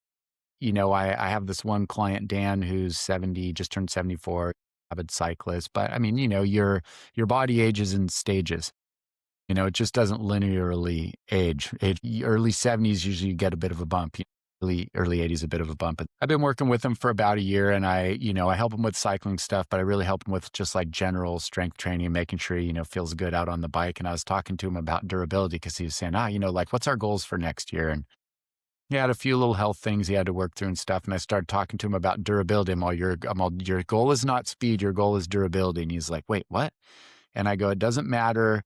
B: I have this one client, Dan, who's 70, just turned 74, avid cyclist. But I mean, your body ages in stages. It just doesn't linearly age. Early 70s, usually you get a bit of a bump. Early 80s, a bit of a bump. I've been working with him for about a year, and I help him with cycling stuff, but I really help him with just like general strength training and making sure he, feels good out on the bike. And I was talking to him about durability because he was saying, like, what's our goals for next year? And he had a few little health things he had to work through and stuff. And I started talking to him about durability. I'm all, your goal is not speed, your goal is durability. And he's like, wait, what? And I go, it doesn't matter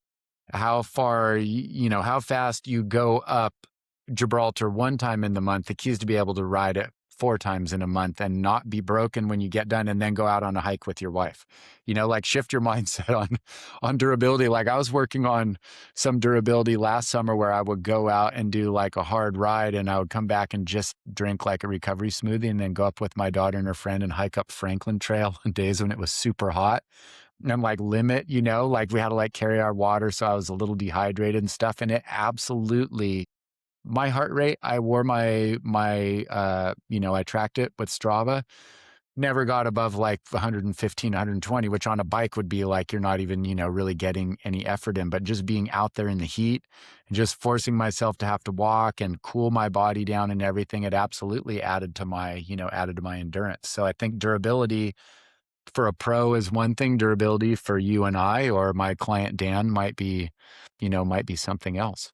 B: how far, how fast you go up Gibraltar one time in the month. The key is to be able to ride it 4 times in a month and not be broken when you get done, and then go out on a hike with your wife. Like shift your mindset on durability. Like I was working on some durability last summer where I would go out and do like a hard ride, and I would come back and just drink like a recovery smoothie, and then go up with my daughter and her friend and hike up Franklin Trail on days when it was super hot. And like limit, like we had to like carry our water. So I was a little dehydrated and stuff. And it absolutely, my heart rate, I wore I tracked it with Strava, never got above like 115, 120, which on a bike would be like, you're not even, really getting any effort in, but just being out there in the heat and just forcing myself to have to walk and cool my body down and everything, it absolutely added to my endurance. So I think durability for a pro is one thing. Durability for you and I, or my client Dan, might be something else.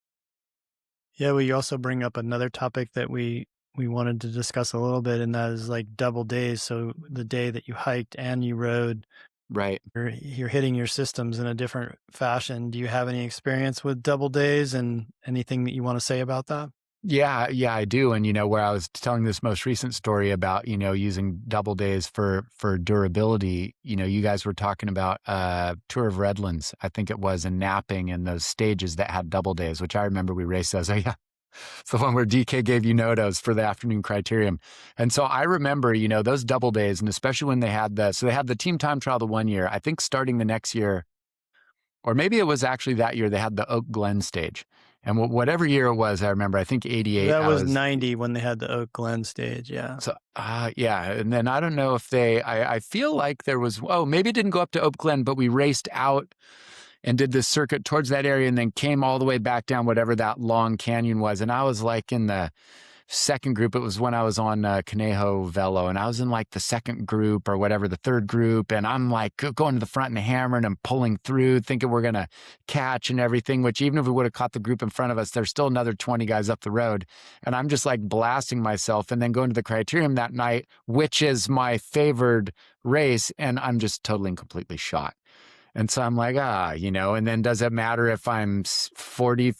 A: Yeah, well, you also bring up another topic that we wanted to discuss a little bit, and that is like double days. So the day that you hiked and you rode,
B: right,
A: you're hitting your systems in a different fashion. Do you have any experience with double days, and anything that you want to say about that?
B: Yeah, I do. And, where I was telling this most recent story about, using double days for durability, you guys were talking about Tour of Redlands, I think it was, and napping and those stages that had double days, which I remember we raced those. Oh, yeah. It's the one where DK gave you notos for the afternoon criterium. And so I remember, those double days, and especially when they had they had the team time trial the one year. I think starting the next year, or maybe it was actually that year, they had the Oak Glen stage. And whatever year it was, I remember, I think 88.
A: That was 90 when they had the Oak Glen stage, yeah.
B: So, yeah. And then I don't know if I feel like there was, maybe it didn't go up to Oak Glen, but we raced out and did this circuit towards that area and then came all the way back down whatever that long canyon was. And I was like in the second group. It was when I was on Conejo Velo, and I was in like the second group or whatever, the third group. And I'm like going to the front and hammering and pulling through, thinking we're going to catch and everything, which even if we would have caught the group in front of us, there's still another 20 guys up the road. And I'm just like blasting myself and then going to the criterium that night, which is my favored race. And I'm just totally and completely shot. And so I'm like, and then does it matter if I'm 55th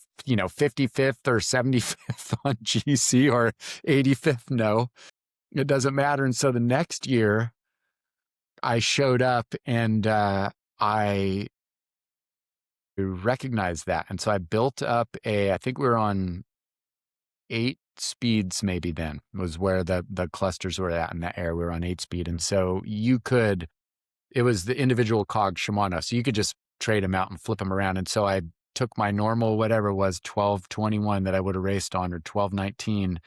B: or 75th on GC or 85th? No, it doesn't matter. And so the next year I showed up and I recognized that. And so I built up I think we were on 8 speeds maybe then was where the clusters were at in that area. We were on 8 speed. And so it was the individual cog Shimano. So you could just trade them out and flip them around. And so I took my normal, whatever it was, 1221 that I would have raced on, or 1219.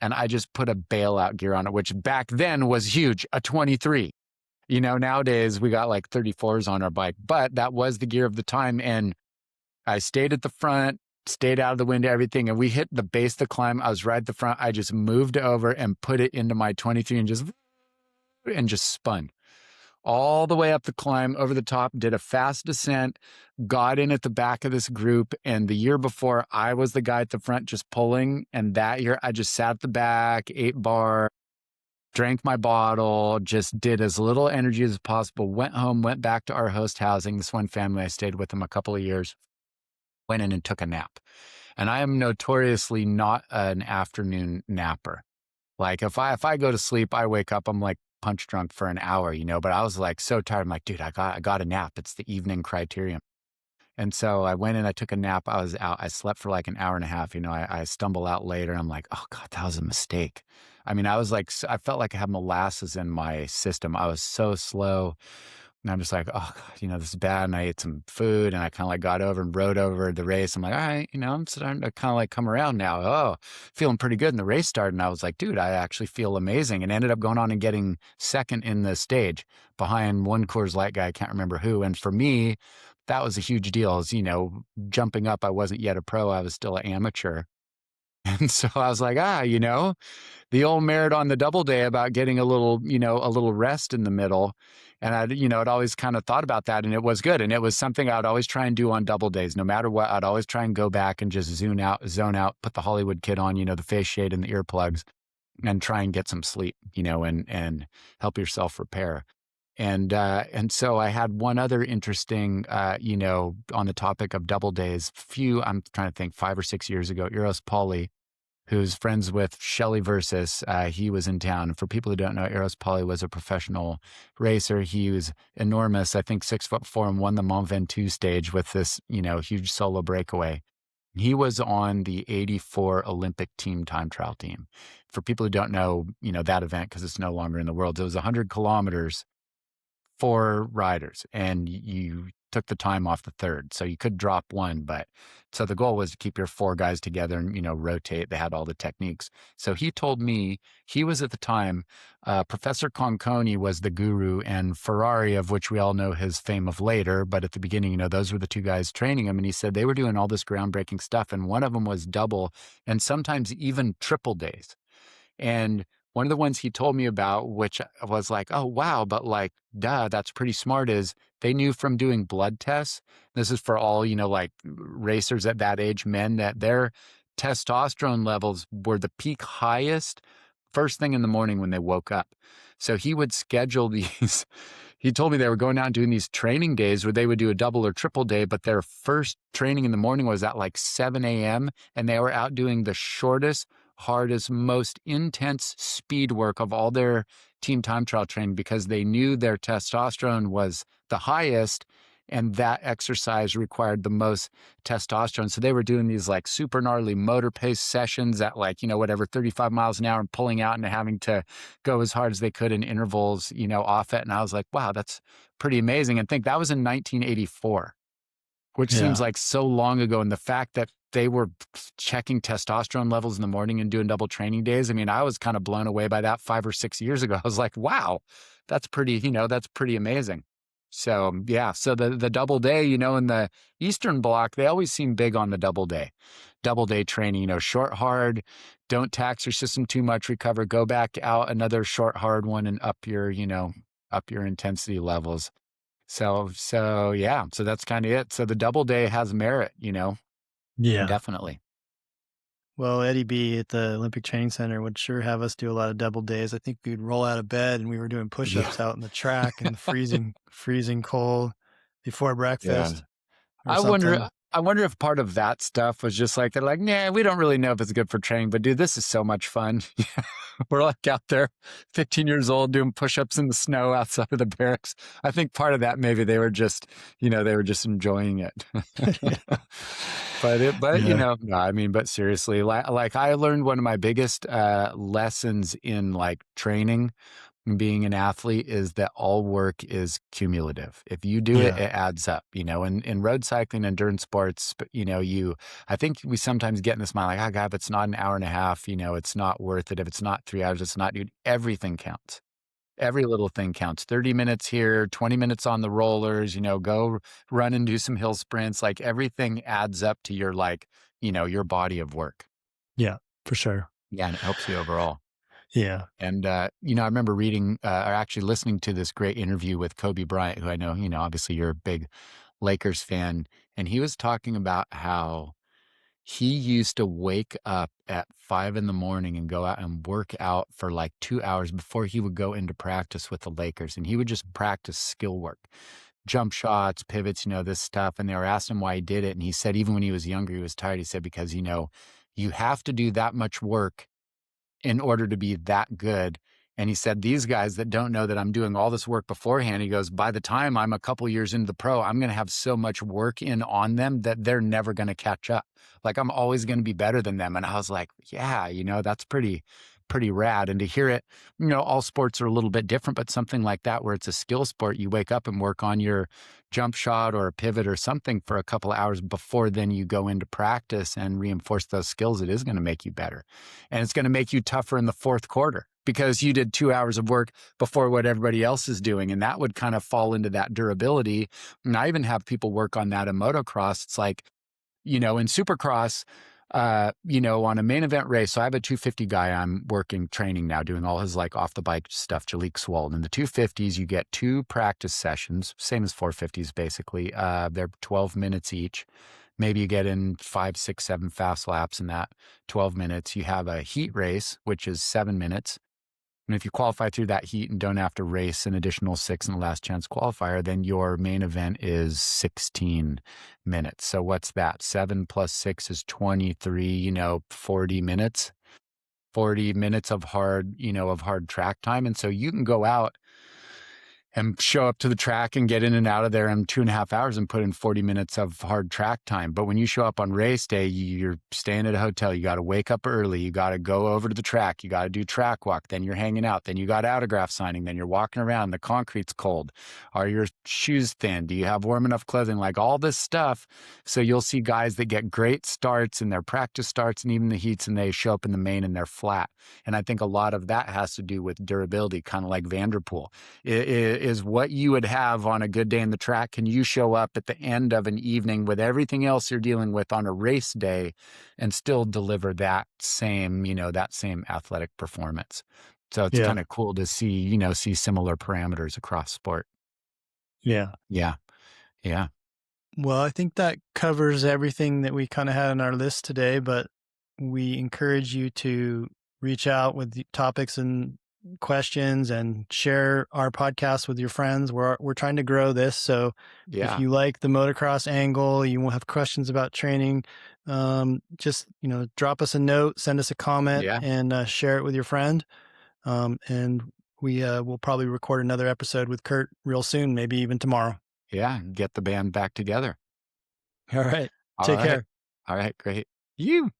B: And I just put a bailout gear on it, which back then was huge, a 23. Nowadays we got like 34s on our bike, but that was the gear of the time. And I stayed at the front, stayed out of the wind, everything. And we hit the base of the climb. I was right at the front. I just moved over and put it into my 23 and just spun all the way up the climb, over the top, did a fast descent, got in at the back of this group. And the year before, I was the guy at the front just pulling. And that year, I just sat at the back, ate bar, drank my bottle, just did as little energy as possible, went home, went back to our host housing. This one family, I stayed with them a couple of years, went in and took a nap. And I am notoriously not an afternoon napper. Like if I go to sleep, I wake up, I'm like punch drunk for an hour, but I was like so tired. I'm like, dude, I got a nap. It's the evening criterium. And so I went in, I took a nap. I was out. I slept for like an hour and a half. I stumble out later. I'm like, oh God, that was a mistake. I mean, I felt like I had molasses in my system. I was so slow. And I'm just like, oh God, this is bad. And I ate some food and I kind of like got over and rode over the race. I'm like, all right, I'm starting to kind of like come around now. Oh, feeling pretty good. And the race started and I was like, dude, I actually feel amazing. And ended up going on and getting second in the stage behind one Coors Light guy. I can't remember who. And for me, that was a huge deal. As jumping up, I wasn't yet a pro. I was still an amateur. And so I was like, the old merit on the double day about getting a little rest in the middle. And I'd always kind of thought about that, and it was good. And it was something I'd always try and do on double days. No matter what, I'd always try and go back and just zone out, put the Hollywood kit on, the face shade and the earplugs, and try and get some sleep, and help yourself repair. And so I had one other interesting, on the topic of double days, I'm trying to think, 5 or 6 years ago, Eros Pauly, who's friends with Shelley Versus, he was in town. For people who don't know, Eros Pauly was a professional racer. He was enormous, I think 6'4", and won the Mont Ventoux stage with this, huge solo breakaway. He was on the '84 Olympic team time trial team. For people who don't know, that event, because it's no longer in the world, it was 100 kilometers, 4 riders, and you took the time off the third. So you could drop one, but so the goal was to keep your 4 guys together and, rotate. They had all the techniques. So he told me he was at the time, Professor Conconi was the guru, and Ferrari, of which we all know his fame of later. But at the beginning, those were the 2 guys training him. And he said they were doing all this groundbreaking stuff. And one of them was double and sometimes even triple days. And one of the ones he told me about, which was like, oh, wow, but like, duh, that's pretty smart, is they knew from doing blood tests. This is for all, like racers at that age, men, that their testosterone levels were the peak highest first thing in the morning when they woke up. So he would schedule these. He told me they were going out and doing these training days where they would do a double or triple day, but their first training in the morning was at like 7 a.m. and they were out doing the shortest, hardest, most intense speed work of all their team time trial training, because they knew their testosterone was the highest and that exercise required the most testosterone. So they were doing these like super gnarly motor pace sessions at like, 35 miles an hour, and pulling out and having to go as hard as they could in intervals, off it. And I was like, wow, that's pretty amazing. And think that was in 1984. Which seems like so long ago. And the fact that they were checking testosterone levels in the morning and doing double training days, I mean, I was kind of blown away by that 5 or 6 years ago. I was like, wow, that's pretty amazing. So yeah, so the double day, in the Eastern Bloc, they always seem big on the double day training, short, hard, don't tax your system too much, recover, go back out, another short, hard one, and up your intensity levels. So yeah, so that's kind of it. So the double day has merit,
A: Yeah.
B: definitely.
A: Well, Eddie B at the Olympic Training Center would sure have us do a lot of double days. I think we'd roll out of bed and we were doing push-ups out in the track in the freezing cold before breakfast or something.
B: I wonder if part of that stuff was just like, they're like, nah, we don't really know if it's good for training, but dude, this is so much fun. We're like out there 15 years old doing push-ups in the snow outside of the barracks. I think part of that, maybe they were just enjoying it. No, I mean, but seriously, like I learned one of my biggest lessons in like training, being an athlete, is that all work is cumulative. If you do it, it adds up, in road cycling, endurance sports, I think we sometimes get in this mind, like, oh God, if it's not an hour and a half, it's not worth it. If it's not 3 hours, it's not, dude, everything counts. Every little thing counts. 30 minutes here, 20 minutes on the rollers, go run and do some hill sprints. Like everything adds up to your, your body of work.
A: Yeah, for sure.
B: Yeah. And it helps you overall.
A: Yeah.
B: And, I remember reading or actually listening to this great interview with Kobe Bryant, who I know, obviously you're a big Lakers fan. And he was talking about how he used to wake up at 5 a.m. and go out and work out for like 2 hours before he would go into practice with the Lakers. And he would just practice skill work, jump shots, pivots, this stuff. And they were asking him why he did it. And he said, even when he was younger, he was tired. He said, because, you have to do that much work in order to be that good. And he said, these guys that don't know that I'm doing all this work beforehand, he goes, by the time I'm a couple years into the pro, I'm going to have so much work in on them that they're never going to catch up. Like I'm always going to be better than them. And I was like, yeah, that's pretty rad. And to hear it, all sports are a little bit different, but something like that, where it's a skill sport, you wake up and work on your jump shot or a pivot or something for a couple of hours before then you go into practice and reinforce those skills. It is going to make you better. And it's going to make you tougher in the fourth quarter, because you did 2 hours of work before what everybody else is doing. And that would kind of fall into that durability. And I even have people work on that in motocross. It's like, in supercross, on a main event race. So I have a 250 guy I'm training now, doing all his like off the bike stuff, Jalik Swold. In the 250s, you get 2 practice sessions, same as 450s, basically. They're 12 minutes each. Maybe you get in 5, 6, 7 fast laps in that 12 minutes. You have a heat race, which is 7 minutes. And if you qualify through that heat and don't have to race an additional 6 in the last chance qualifier, then your main event is 16 minutes. So what's that? 7 plus 6 is 23, 40 minutes. 40 minutes of hard track time. And so you can go out and show up to the track and get in and out of there in 2.5 hours and put in 40 minutes of hard track time. But when you show up on race day, you're staying at a hotel. You got to wake up early. You got to go over to the track. You got to do track walk. Then you're hanging out. Then you got autograph signing. Then you're walking around. The concrete's cold. Are your shoes thin? Do you have warm enough clothing? Like all this stuff. So you'll see guys that get great starts in their practice starts and even the heats, and they show up in the main and they're flat. And I think a lot of that has to do with durability, kind of like Vanderpool. Is what you would have on a good day in the track. Can you show up at the end of an evening with everything else you're dealing with on a race day and still deliver that same athletic performance? So it's kind of cool to see similar parameters across sport.
A: Yeah.
B: Yeah. Yeah.
A: Well, I think that covers everything that we kind of had on our list today, but we encourage you to reach out with the topics and questions and share our podcast with your friends. We're trying to grow this. So if you like the motocross angle, you will have questions about training, just, drop us a note, send us a comment and share it with your friend. And we will probably record another episode with Kurt real soon, maybe even tomorrow.
B: Yeah. Get the band back together.
A: All right. Take care.
B: All right. Great. You.